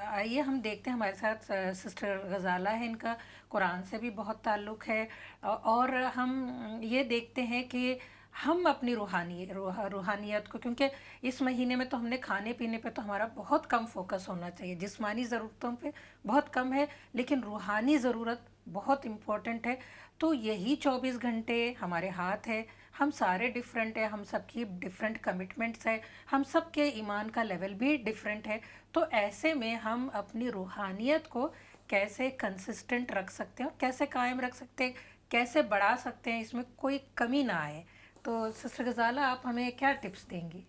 آئیے ہم دیکھتے ہیں, ہمارے ساتھ سسٹر غزالہ ہے, ان کا قرآن سے بھی بہت تعلق ہے, اور ہم یہ دیکھتے ہیں کہ ہم اپنی روحانیت کو, کیونکہ اس مہینے میں تو ہم نے کھانے پینے پہ تو ہمارا بہت کم فوکس ہونا چاہیے, جسمانی ضرورتوں پہ بہت کم ہے, لیکن روحانی ضرورت بہت امپورٹنٹ ہے. تو یہی 24 گھنٹے ہمارے ہاتھ ہے, ہم سارے ڈیفرنٹ ہیں, ہم سب کی ڈیفرنٹ کمٹمنٹس ہیں, ہم سب کے ایمان کا لیول بھی ڈیفرنٹ ہے. تو ایسے میں ہم اپنی روحانیت کو کیسے کنسسٹنٹ رکھ سکتے ہیں, اور کیسے قائم رکھ سکتے ہیں, کیسے بڑھا سکتے ہیں, اس میں کوئی کمی نہ آئے. تو سسٹر غزالہ آپ ہمیں کیا ٹپس دیں گی؟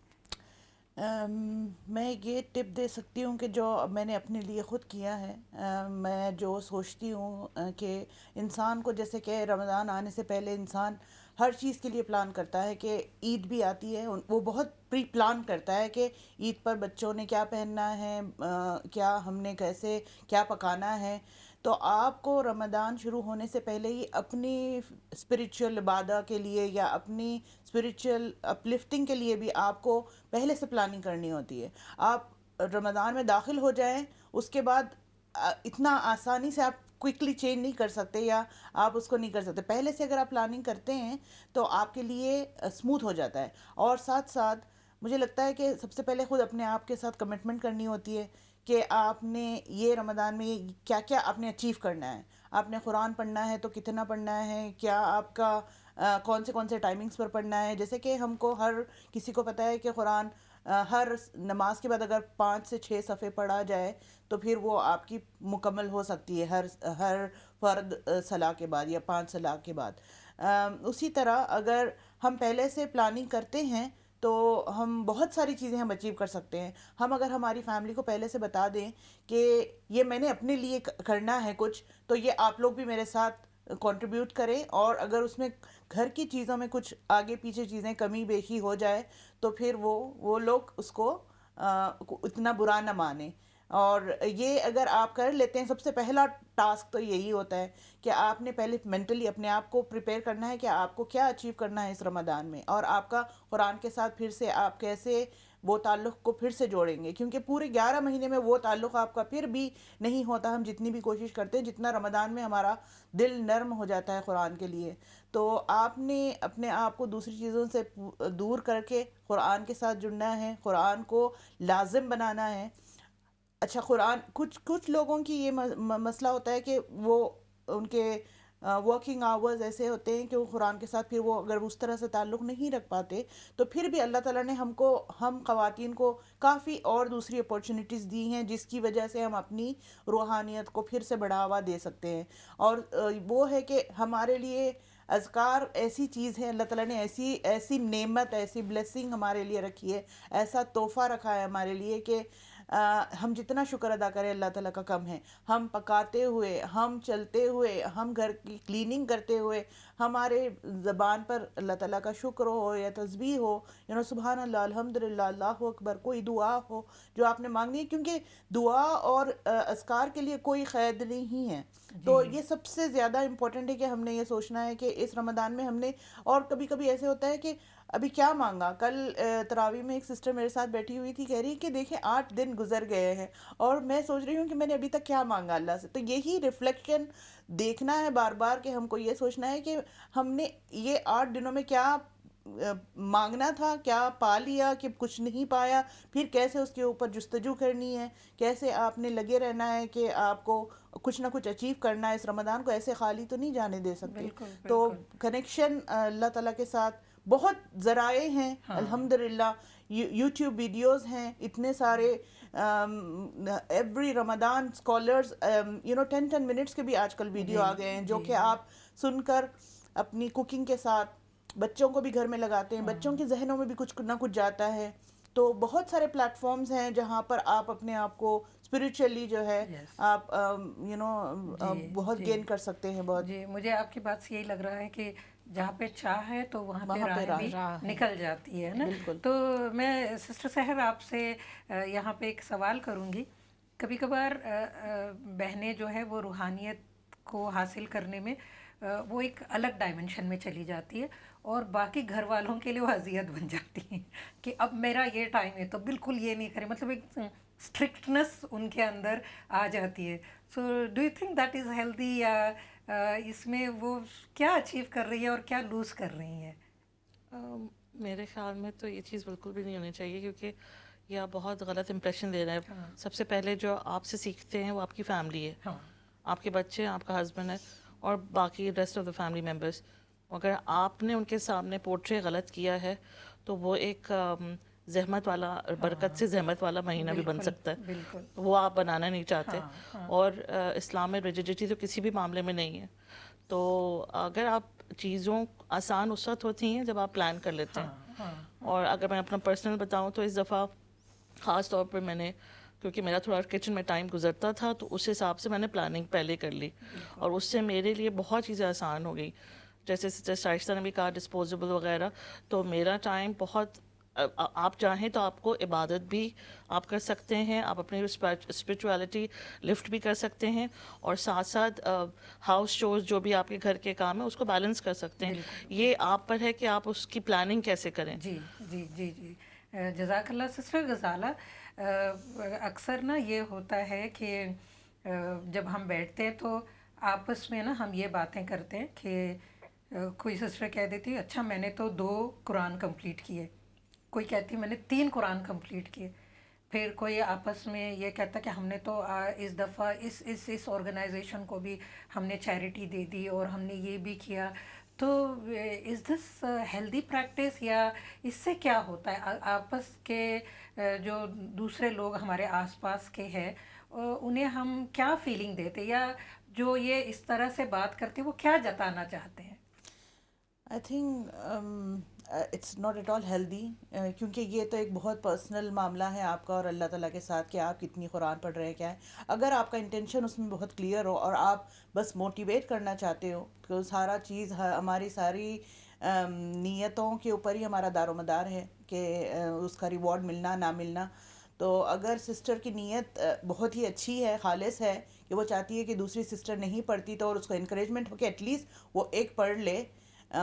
میں یہ ٹپ دے سکتی ہوں کہ جو میں نے اپنے لیے خود کیا ہے، میں جو سوچتی ہوں کہ انسان کو، جیسے کہ رمضان آنے سے پہلے انسان ہر چیز کے لیے پلان کرتا ہے، کہ عید بھی آتی ہے وہ بہت پری پلان کرتا ہے کہ عید پر بچوں نے کیا پہننا ہے، کیا ہم نے کیسے کیا پکانا ہے. تو آپ کو رمضان شروع ہونے سے پہلے ہی اپنی اسپریچول عبادت کے لیے یا اپنی اسپریچول اپلفٹنگ کے لیے بھی آپ کو پہلے سے پلاننگ کرنی ہوتی ہے. آپ رمضان میں داخل ہو جائیں، اس کے بعد اتنا آسانی سے آپ کوئکلی چینج نہیں کر سکتے، یا آپ اس کو نہیں کر سکتے. پہلے سے اگر آپ پلاننگ کرتے ہیں تو آپ کے لیے اسموتھ ہو جاتا ہے. اور ساتھ ساتھ مجھے لگتا ہے کہ سب سے پہلے خود اپنے آپ کے ساتھ کمٹمنٹ کرنی ہوتی ہے کہ آپ نے یہ رمضان میں کیا کیا آپ نے اچیو کرنا ہے. آپ نے قرآن پڑھنا ہے تو کتنا پڑھنا ہے، کیا آپ کا کون سے ٹائمنگز پر پڑھنا ہے. جیسے کہ ہم کو ہر کسی کو پتہ ہے کہ قرآن ہر نماز کے بعد اگر 5 سے 6 صفحے پڑھا جائے تو پھر وہ آپ کی مکمل ہو سکتی ہے ہر فرد صلاح کے بعد یا 5 صلاح کے بعد. اسی طرح اگر ہم پہلے سے پلاننگ کرتے ہیں تو ہم بہت ساری چیزیں ہم اچیو کر سکتے ہیں. ہم اگر ہماری فیملی کو پہلے سے بتا دیں کہ یہ میں نے اپنے لیے کرنا ہے کچھ، تو یہ آپ لوگ بھی میرے ساتھ کنٹریبیوٹ کریں، اور اگر اس میں گھر کی چیزوں میں کچھ آگے پیچھے چیزیں کمی بیشی ہو جائے تو پھر وہ لوگ اس کو اتنا برا نہ مانیں. اور یہ اگر آپ کر لیتے ہیں، سب سے پہلا ٹاسک تو یہی ہوتا ہے کہ آپ نے پہلے مینٹلی اپنے آپ کو پریپیئر کرنا ہے کہ آپ کو کیا اچیو کرنا ہے اس رمضان میں، اور آپ کا قرآن کے ساتھ پھر سے آپ کیسے وہ تعلق کو پھر سے جوڑیں گے. کیونکہ پورے 11 مہینے میں وہ تعلق آپ کا پھر بھی نہیں ہوتا، ہم جتنی بھی کوشش کرتے ہیں، جتنا رمضان میں ہمارا دل نرم ہو جاتا ہے قرآن کے لیے. تو آپ نے اپنے آپ کو دوسری چیزوں سے دور کر کے قرآن کے ساتھ جڑنا ہے، قرآن کو لازم بنانا ہے. اچھا، قرآن کچھ لوگوں کی یہ مسئلہ ہوتا ہے کہ وہ ان کے ورکنگ آورز ایسے ہوتے ہیں کہ وہ قرآن کے ساتھ پھر وہ اگر اس طرح سے تعلق نہیں رکھ پاتے، تو پھر بھی اللہ تعالیٰ نے ہم خواتین کو کافی اور دوسری اپورچونیٹیز دی ہیں جس کی وجہ سے ہم اپنی روحانیت کو پھر سے بڑھاوا دے سکتے ہیں. اور وہ ہے کہ ہمارے لیے اذکار ایسی چیز ہے، اللہ تعالیٰ نے ایسی نعمت، ایسی بلیسنگ ہمارے لیے رکھی ہے، ایسا تحفہ رکھا ہے ہمارے لیے کہ ہم جتنا شکر ادا کریں اللہ تعالیٰ کا کم ہے. ہم پکاتے ہوئے، ہم چلتے ہوئے، ہم گھر کی کلیننگ کرتے ہوئے ہمارے زبان پر اللہ تعالیٰ کا شکر ہو یا تسبیح ہو، سبحان اللہ، الحمدللہ، اللہ اکبر، کوئی دعا ہو جو آپ نے مانگنی ہے، کیونکہ دعا اور اذکار کے لیے کوئی قید نہیں ہے. تو یہ سب سے زیادہ امپورٹنٹ ہے کہ ہم نے یہ سوچنا ہے کہ اس رمضان میں ہم نے، اور کبھی کبھی ایسے ہوتا ہے کہ ابھی کیا مانگا. کل تراویح میں ایک سسٹر میرے ساتھ بیٹھی ہوئی تھی، کہہ رہی کہ دیکھیں 8 دن گزر گئے ہیں اور میں سوچ رہی ہوں کہ میں نے ابھی تک کیا مانگا اللہ سے. تو یہی ریفلیکشن دیکھنا ہے بار بار، کہ ہم کو یہ سوچنا ہے کہ ہم نے یہ 8 دنوں میں کیا مانگنا تھا، کیا پا لیا کہ کچھ نہیں پایا، پھر کیسے اس کے اوپر جستجو کرنی ہے، کیسے آپ نے لگے رہنا ہے کہ آپ کو کچھ نہ کچھ اچیو کرنا ہے. اس رمضان کو ایسے خالی تو نہیں جانے دے سکتے. تو کنیکشن اللہ تعالیٰ کے ساتھ بہت ذرائع ہیں. الحمدللہ یوٹیوب ویڈیوز ہیں اتنے سارے، ایوری رمضان اسکالرز 10 منٹس کے بھی آج کل ویڈیو آ گئے ہیں جو کہ آپ سن کر اپنی کوکنگ کے ساتھ بچوں کو بھی گھر میں لگاتے ہیں، بچوں کے ذہنوں میں بھی کچھ نہ کچھ جاتا ہے. تو بہت سارے پلیٹ فارمز ہیں جہاں پر آپ اپنے آپ کو اسپریچولی جو ہے آپ بہت گین کر سکتے ہیں. بہت جی، مجھے آپ کی بات سے یہی لگ رہا ہے کہ جہاں پہ چاہ ہے تو وہاں پہ راہ بھی نکل جاتی ہے نا. تو میں سسٹر صاحب آپ سے یہاں پہ ایک سوال کروں گی. کبھی کبھار بہنیں جو ہے وہ روحانیت کو حاصل کرنے میں وہ ایک الگ ڈائمنشن میں چلی جاتی ہے، اور باقی گھر والوں کے لیے وہ اذیت بن جاتی ہیں کہ اب میرا یہ ٹائم ہے تو بالکل یہ نہیں کریں، مطلب ایک اسٹرکٹنس ان کے اندر آ جاتی ہے. So do you think that is healthy, یا اس میں وہ کیا اچیو کر رہی ہے اور کیا لوز کر رہی ہیں؟ میرے خیال میں تو یہ چیز بالکل بھی نہیں ہونی چاہیے، کیونکہ یہ بہت غلط امپریشن دے رہا ہے. سب سے پہلے جو آپ سے سیکھتے ہیں وہ آپ کی فیملی ہے، آپ کے بچے ہیں، آپ کا ہسبینڈ ہے، اور باقی rest of the family members. اگر آپ نے ان کے سامنے پورٹری غلط کیا ہے تو وہ ایک زحمت والا، برکت سے زحمت والا مہینہ بھی بن سکتا ہے. وہ آپ بنانا نہیں چاہتے. اور اسلام میں ریجیڈیٹی تو کسی بھی معاملے میں نہیں ہے. تو اگر آپ چیزوں آسان اس وقت ہوتی ہیں جب آپ پلان کر لیتے ہیں. اور اگر میں اپنا پرسنل بتاؤں تو اس دفعہ خاص طور پر میں نے, کیونکہ میرا تھوڑا کچن میں ٹائم گزرتا تھا, تو اس حساب سے میں نے پلاننگ پہلے کر لی, اور اس سے میرے لیے بہت چیزیں آسان ہو گئی. جیسے سسٹر شائستہ نے بھی کہا ڈسپوزیبل وغیرہ, تو میرا ٹائم بہت, آپ چاہیں تو آپ کو عبادت بھی آپ کر سکتے ہیں, آپ اپنی اسپرچویلٹی لفٹ بھی کر سکتے ہیں, اور ساتھ ساتھ ہاؤس چورز جو بھی آپ کے گھر کے کام ہیں اس کو بیلنس کر سکتے ہیں. یہ آپ پر ہے کہ آپ اس کی پلاننگ کیسے کریں. جی جی جی جی جزاک اللہ سسٹر غزالہ. اکثر نا یہ ہوتا ہے کہ جب ہم بیٹھتے ہیں تو آپس میں نا ہم یہ باتیں کرتے ہیں کہ کوئی سسٹر کہہ دیتی ہے اچھا میں نے تو 2 قرآن کمپلیٹ کیے, کوئی کہتی میں نے 3 قرآن کمپلیٹ کیے, پھر کوئی آپس میں یہ کہتا کہ ہم نے تو اس دفعہ اس آرگنائزیشن کو بھی ہم نے چیریٹی دے دی اور ہم نے یہ بھی کیا. تو از دس ہیلدی پریکٹس, یا اس سے کیا ہوتا ہے آپس کے جو دوسرے لوگ ہمارے آس پاس کے ہیں انہیں ہم کیا فیلنگ دیتے, یا جو یہ اس طرح سے بات کرتے وہ کیا جتانا چاہتے ہیں؟ I think it's not at all healthy, کیونکہ یہ تو ایک بہت پرسنل معاملہ ہے آپ کا اور اللہ تعالیٰ کے ساتھ کہ آپ کتنی قرآن پڑھ رہے ہیں کیا ہے. اگر آپ کا انٹینشن اس میں بہت کلیئر ہو اور آپ بس موٹیویٹ کرنا چاہتے ہو, کہ سارا چیز ہماری ساری نیتوں کے اوپر ہی ہمارا دار و مدار ہے کہ اس کا ریوارڈ ملنا نہ ملنا. تو اگر سسٹر کی نیت بہت ہی اچھی ہے, خالص ہے, کہ وہ چاہتی ہے کہ دوسری سسٹر نہیں پڑھتی تو اور اس کو انکریجمنٹ ہو کہ ایٹ لیسٹ وہ ایک پڑھ لے,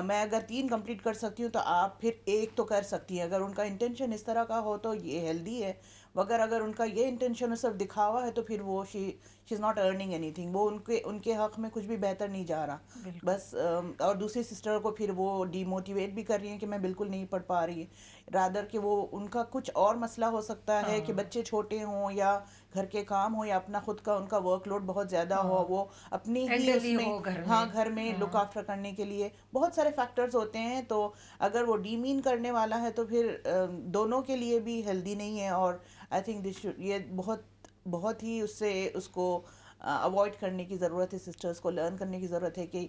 میں اگر 3 کمپلیٹ کر سکتی ہوں تو آپ پھر 1 تو کر سکتی ہیں. اگر ان کا انٹینشن اس طرح کا ہو تو یہ ہیلدی ہے, مگر اگر ان کا یہ انٹینشن صرف دکھاوا ہے تو پھر وہ she is not earning anything, وہ ان کے حق میں کچھ بھی بہتر نہیں جا رہا بس. اور دوسری سسٹر کو پھر وہ ڈی موٹیویٹ بھی کر رہی ہیں کہ میں بالکل نہیں پڑھ پا رہی ہے, رادر کہ وہ ان کا کچھ اور مسئلہ ہو سکتا ہے کہ بچے چھوٹے ہوں یا گھر کے کام ہو یا اپنا خود کا ان کا ورک لوڈ بہت زیادہ ہو, وہ اپنی ہی اس میں گھر میں لک آفٹر کرنے کے لیے بہت سارے فیکٹرز ہوتے ہیں. تو اگر وہ ڈیمین کرنے والا ہے تو پھر دونوں کے لیے بھی ہیلدی نہیں ہے, اور آئی تھنک یہ بہت ہی اس کو اوائڈ کرنے کی ضرورت ہے. سسٹرز کو لرن کرنے کی ضرورت ہے کہ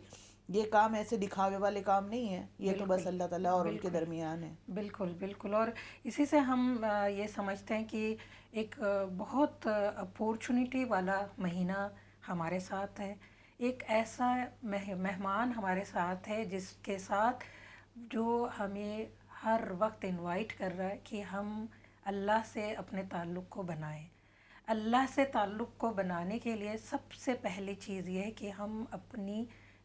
یہ کام ایسے دکھاوے والے کام نہیں ہیں, یہ تو بس اللہ تعالیٰ اور ان کے درمیان ہے. بالکل بالکل. اور اسی سے ہم یہ سمجھتے ہیں کہ ایک بہت اپورچونیٹی والا مہینہ ہمارے ساتھ ہے, ایک ایسا مہمان ہمارے ساتھ ہے جس کے ساتھ جو ہمیں ہر وقت انوائٹ کر رہا ہے کہ ہم اللہ سے اپنے تعلق کو بنائیں. اللہ سے تعلق کو بنانے کے لیے سب سے پہلی چیز یہ ہے کہ ہم اپنی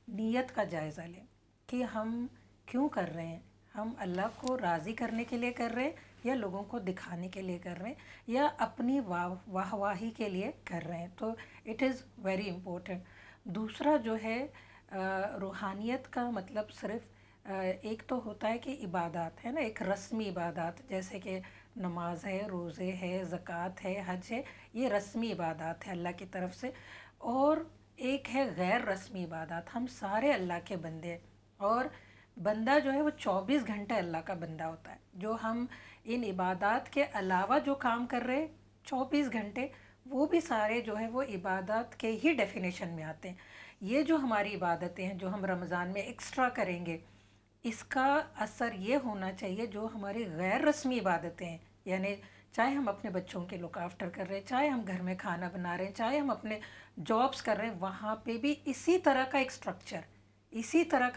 نیت کا جائزہ لیں کہ ہم کیوں کر رہے ہیں, ہم اللہ کو راضی کرنے کے لیے کر رہے ہیں یا لوگوں کو دکھانے کے لیے کر رہے ہیں یا اپنی واہ واہی کے لیے کر رہے ہیں. تو اٹ از ویری امپورٹنٹ. دوسرا جو ہے روحانیت کا مطلب صرف ایک تو ہوتا ہے کہ عبادات ہے نا, ایک رسمی عبادات جیسے کہ نماز ہے, روزے ہے, زکوٰۃ ہے, حج ہے, یہ رسمی عبادات ہے اللہ کی طرف سے. اور ایک ہے غیر رسمی عبادات, ہم سارے اللہ کے بندے ہیں, اور بندہ جو ہے وہ 24 گھنٹے اللہ کا بندہ ہوتا ہے. جو ہم ان عبادات کے علاوہ جو کام کر رہے 24 گھنٹے, وہ بھی سارے جو ہے وہ عبادات کے ہی ڈیفینیشن میں آتے ہیں. یہ جو ہماری عبادتیں ہیں جو ہم رمضان میں ایکسٹرا کریں گے, اس کا اثر یہ ہونا چاہیے جو ہماری غیر رسمی عبادتیں ہیں, یعنی چاہے ہم اپنے بچوں کے لک آفٹر کر رہے ہیں, چاہے ہم گھر میں کھانا بنا رہے ہیں, چاہے ہم اپنے جابس کر رہے ہیں, وہاں پہ بھی اسی طرح کا ایک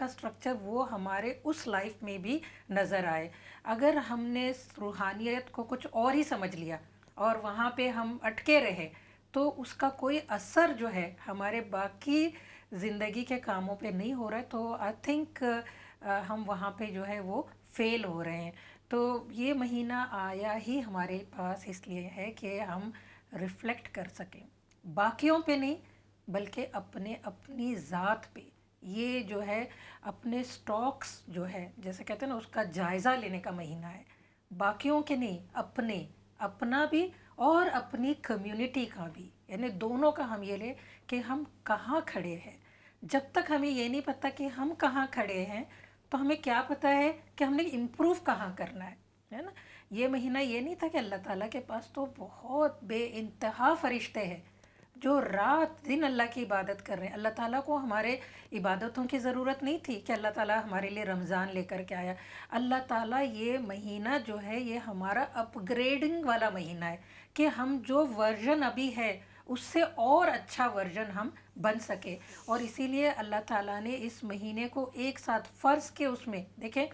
اسٹرکچر وہ ہمارے اس لائف میں بھی نظر آئے. اگر ہم نے روحانیت کو کچھ اور ہی سمجھ لیا اور وہاں پہ ہم اٹکے رہے تو اس کا کوئی اثر جو ہے ہمارے باقی زندگی کے کاموں پہ نہیں ہو رہا ہے. تو آئی تھنک ہم وہاں پہ جو ہے وہ فیل ہو رہے ہیں. تو یہ مہینہ آیا ہی ہمارے پاس اس لیے ہے کہ ہم ریفلیکٹ کر سکیں, باقیوں پہ نہیں بلکہ اپنی ذات پہ. یہ جو ہے اپنے سٹاکس جو ہے جیسے کہتے ہیں نا اس کا جائزہ لینے کا مہینہ ہے, باقیوں کے نہیں, اپنا بھی اور اپنی کمیونٹی کا بھی, یعنی دونوں کا ہم یہ لیں کہ ہم کہاں کھڑے ہیں. جب تک ہمیں یہ نہیں پتہ کہ ہم کہاں کھڑے ہیں تو ہمیں کیا پتہ ہے کہ ہم نے امپروو کہاں کرنا ہے نا. یہ مہینہ یہ نہیں تھا کہ اللہ تعالیٰ کے پاس تو بہت بے انتہا فرشتے ہیں جو رات دن اللہ کی عبادت کر رہے ہیں. اللہ تعالیٰ کو ہمارے عبادتوں کی ضرورت نہیں تھی کہ اللہ تعالیٰ ہمارے لیے رمضان لے کر کے آیا. اللہ تعالیٰ یہ مہینہ جو ہے یہ ہمارا اپ گریڈنگ والا مہینہ ہے کہ ہم جو ورژن ابھی ہے اس سے اور اچھا ورژن ہم بن سکے. اور اسی لیے اللہ تعالیٰ نے اس مہینے کو ایک ساتھ فرض کے اس میں دیکھیں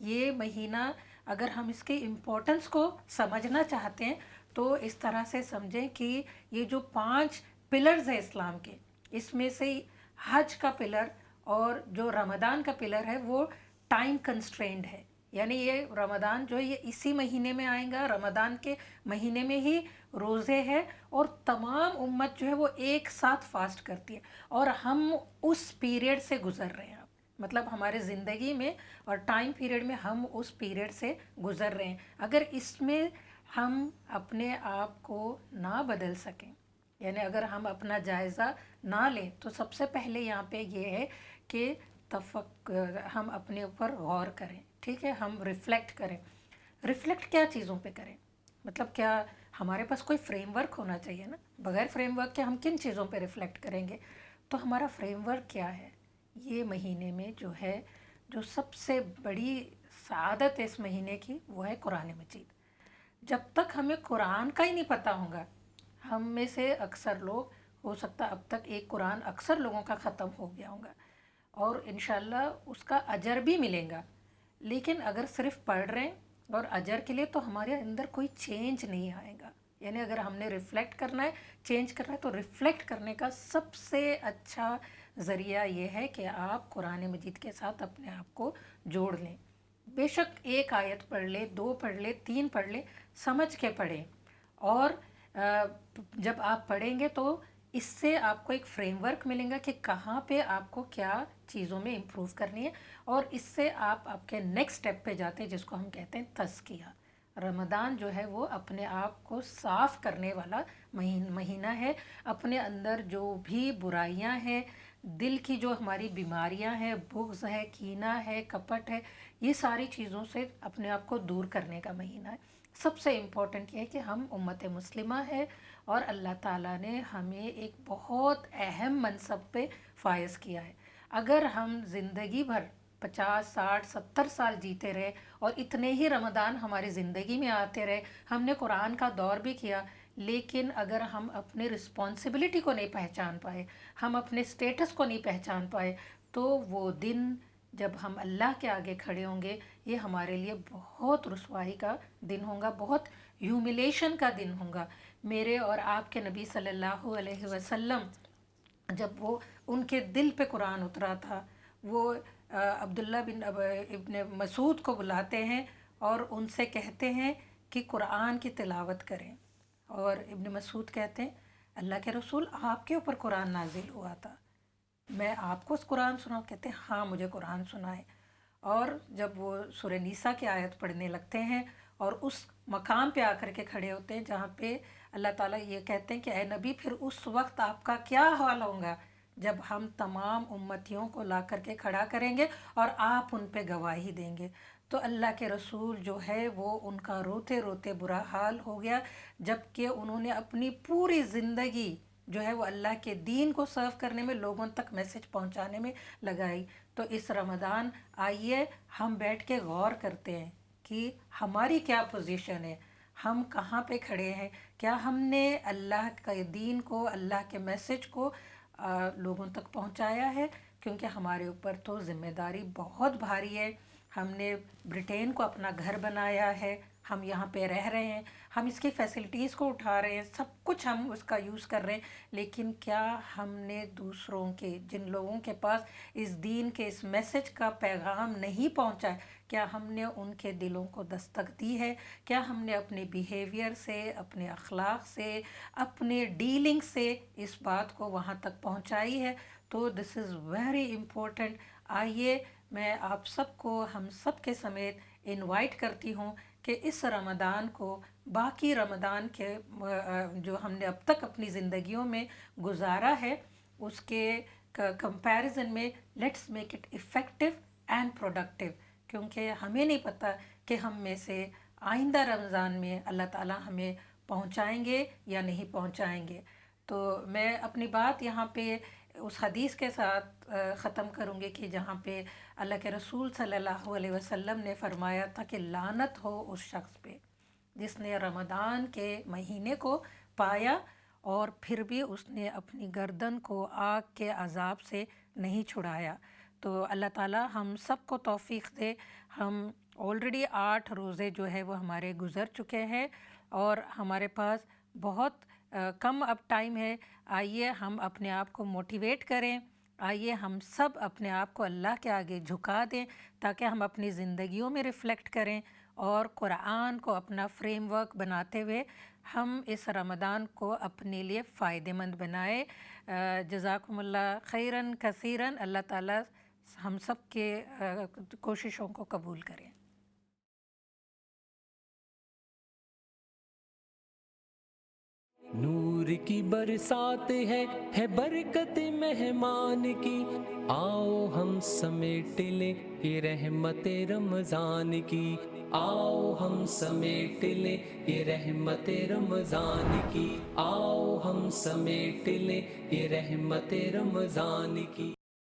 یہ مہینہ اگر ہم اس کی امپورٹنس کو سمجھنا چاہتے ہیں تو اس طرح سے سمجھیں کہ یہ جو 5 پلرز ہیں اسلام کے اس میں سے حج کا پلر اور جو رمضان کا پلر ہے وہ ٹائم کنسٹرینڈ ہے. یعنی یہ رمضان جو ہے یہ اسی مہینے میں آئے گا. رمضان کے مہینے میں ہی روزے ہیں اور تمام امت جو ہے وہ ایک ساتھ فاسٹ کرتی ہے اور ہم اس پیریڈ سے گزر رہے ہیں. مطلب ہمارے زندگی میں اور ٹائم پیریڈ میں ہم اس پیریڈ سے گزر رہے ہیں. اگر اس میں ہم اپنے آپ کو نہ بدل سکیں یعنی اگر ہم اپنا جائزہ نہ لیں تو سب سے پہلے یہاں پہ یہ ہے کہ ہم اپنے اوپر غور کریں. ٹھیک ہے, ہم ریفلیکٹ کریں. ریفلیکٹ کیا چیزوں پہ کریں؟ مطلب کیا ہمارے پاس کوئی فریم ورک ہونا چاہیے نا. بغیر فریم ورک کے ہم کن چیزوں پہ ریفلیکٹ کریں گے؟ تو ہمارا فریم ورک کیا ہے؟ یہ مہینے میں جو ہے جو سب سے بڑی سعادت ہے اس مہینے کی وہ ہے قرآن مجید. جب تک ہمیں قرآن کا ہی نہیں پتہ ہوگا, ہم میں سے اکثر لوگ ہو سکتا اب تک ایک قرآن اکثر لوگوں کا ختم ہو گیا ہوگا اور انشاءاللہ اس کا اجر بھی ملے گا, لیکن اگر صرف پڑھ رہے ہیں اور اجر کے لیے تو ہمارے اندر کوئی چینج نہیں آئے گا. یعنی اگر ہم نے ریفلیکٹ کرنا ہے, چینج کرنا ہے, تو ریفلیکٹ کرنے کا سب سے اچھا ذریعہ یہ ہے کہ آپ قرآن مجید کے ساتھ اپنے آپ کو جوڑ لیں. بے شک ایک آیت پڑھ لیں, 2 پڑھ لیں, 3 پڑھ لیں, سمجھ کے پڑھیں. اور جب آپ پڑھیں گے تو اس سے آپ کو ایک فریم ورک ملے گا کہ کہاں پہ آپ کو کیا چیزوں میں امپروو کرنی ہے, اور اس سے آپ کے نیکسٹ سٹیپ پہ جاتے ہیں جس کو ہم کہتے ہیں تزکیہ. رمضان جو ہے وہ اپنے آپ کو صاف کرنے والا مہینہ ہے. اپنے اندر جو بھی برائیاں ہیں, دل کی جو ہماری بیماریاں ہیں, بغض ہے, کینہ ہے, کپٹ ہے, یہ ساری چیزوں سے اپنے آپ کو دور کرنے کا مہینہ ہے. سب سے امپورٹنٹ یہ ہے کہ ہم امت مسلمہ ہے اور اللہ تعالیٰ نے ہمیں ایک بہت اہم منصب پہ فائز کیا ہے. اگر ہم زندگی بھر 50, 60, 70 سال جیتے رہے اور اتنے ہی رمضان ہماری زندگی میں آتے رہے, ہم نے قرآن کا دور بھی کیا, لیکن اگر ہم اپنے رسپانسبلٹی کو نہیں پہچان پائے, ہم اپنے سٹیٹس کو نہیں پہچان پائے, تو وہ دن جب ہم اللہ کے آگے کھڑے ہوں گے یہ ہمارے لیے بہت رسوائی کا دن ہوگا, بہت ہیوملیشن کا دن ہوگا. میرے اور آپ کے نبی صلی اللہ علیہ وسلم جب وہ ان کے دل پہ قرآن اترا تھا, وہ عبداللہ بن ابن مسعود کو بلاتے ہیں اور ان سے کہتے ہیں کہ قرآن کی تلاوت کریں, اور ابن مسعود کہتے ہیں اللہ کے رسول آپ کے اوپر قرآن نازل ہوا تھا, میں آپ کو قرآن سناؤں؟ کہتے ہیں ہاں مجھے قرآن سنائے. اور جب وہ سورہ نیسا کی آیت پڑھنے لگتے ہیں اور اس مقام پہ آ کر کے کھڑے ہوتے ہیں جہاں پہ اللہ تعالیٰ یہ کہتے ہیں کہ اے نبی پھر اس وقت آپ کا کیا حال ہوگا جب ہم تمام امتیوں کو لا کر کے کھڑا کریں گے اور آپ ان پہ گواہی دیں گے. تو اللہ کے رسول جو ہے وہ ان کا روتے روتے برا حال ہو گیا, جب کہ انہوں نے اپنی پوری زندگی جو ہے وہ اللہ کے دین کو سرو کرنے میں, لوگوں تک میسج پہنچانے میں لگائی. تو اس رمضان آئیے ہم بیٹھ کے غور کرتے ہیں کہ ہماری کیا پوزیشن ہے, ہم کہاں پہ کھڑے ہیں, کیا ہم نے اللہ کے دین کو, اللہ کے میسج کو لوگوں تک پہنچایا ہے. کیونکہ ہمارے اوپر تو ذمہ داری بہت بھاری ہے. ہم نے برٹین کو اپنا گھر بنایا ہے, ہم یہاں پہ رہ رہے ہیں, ہم اس کی فیسلٹیز کو اٹھا رہے ہیں, سب کچھ ہم اس کا یوز کر رہے ہیں, لیکن کیا ہم نے دوسروں کے, جن لوگوں کے پاس اس دین کے اس میسج کا پیغام نہیں پہنچا ہے, کیا ہم نے ان کے دلوں کو دستک دی ہے؟ کیا ہم نے اپنے بیہیویئر سے, اپنے اخلاق سے, اپنے ڈیلنگ سے اس بات کو وہاں تک پہنچائی ہے؟ تو دس از ویری امپورٹنٹ. آئیے میں آپ سب کو, ہم سب کے سمیت انوائٹ کرتی ہوں کہ اس رمضان کو باقی رمضان کے جو ہم نے اب تک اپنی زندگیوں میں گزارا ہے اس کے کمپیریزن میں let's make it effective and productive. کیونکہ ہمیں نہیں پتہ کہ ہم میں سے آئندہ رمضان میں اللہ تعالیٰ ہمیں پہنچائیں گے یا نہیں پہنچائیں گے. تو میں اپنی بات یہاں پہ اس حدیث کے ساتھ ختم کروں گی کہ جہاں پہ اللہ کے رسول صلی اللہ علیہ وسلم نے فرمایا تھا کہ لعنت ہو اس شخص پہ جس نے رمضان کے مہینے کو پایا اور پھر بھی اس نے اپنی گردن کو آگ کے عذاب سے نہیں چھڑایا۔ تو اللہ تعالیٰ ہم سب کو توفیق دے۔ ہم آلریڈی 8 روزے جو ہے وہ ہمارے گزر چکے ہیں اور ہمارے پاس بہت کم اب ٹائم ہے۔ آئیے ہم اپنے آپ کو موٹیویٹ کریں، آئیے ہم سب اپنے آپ کو اللہ کے آگے جھکا دیں تاکہ ہم اپنی زندگیوں میں ریفلیکٹ کریں اور قرآن کو اپنا فریم ورک بناتے ہوئے ہم اس رمضان کو اپنے لیے فائدہ مند بنائے۔ جزاکم اللہ خیراً کثیراً۔ اللہ تعالیٰ ہم سب کے کوششوں کو قبول کریں۔ نور کی برسات ہے برکت مہمان کی، آؤ ہم سمیٹ لیں یہ رحمت رمضان کی، آؤ ہم سمیٹ لیں یہ رحمت رمضان کی، آؤ ہم سمیٹ لیں یہ رحمت رمضان کی۔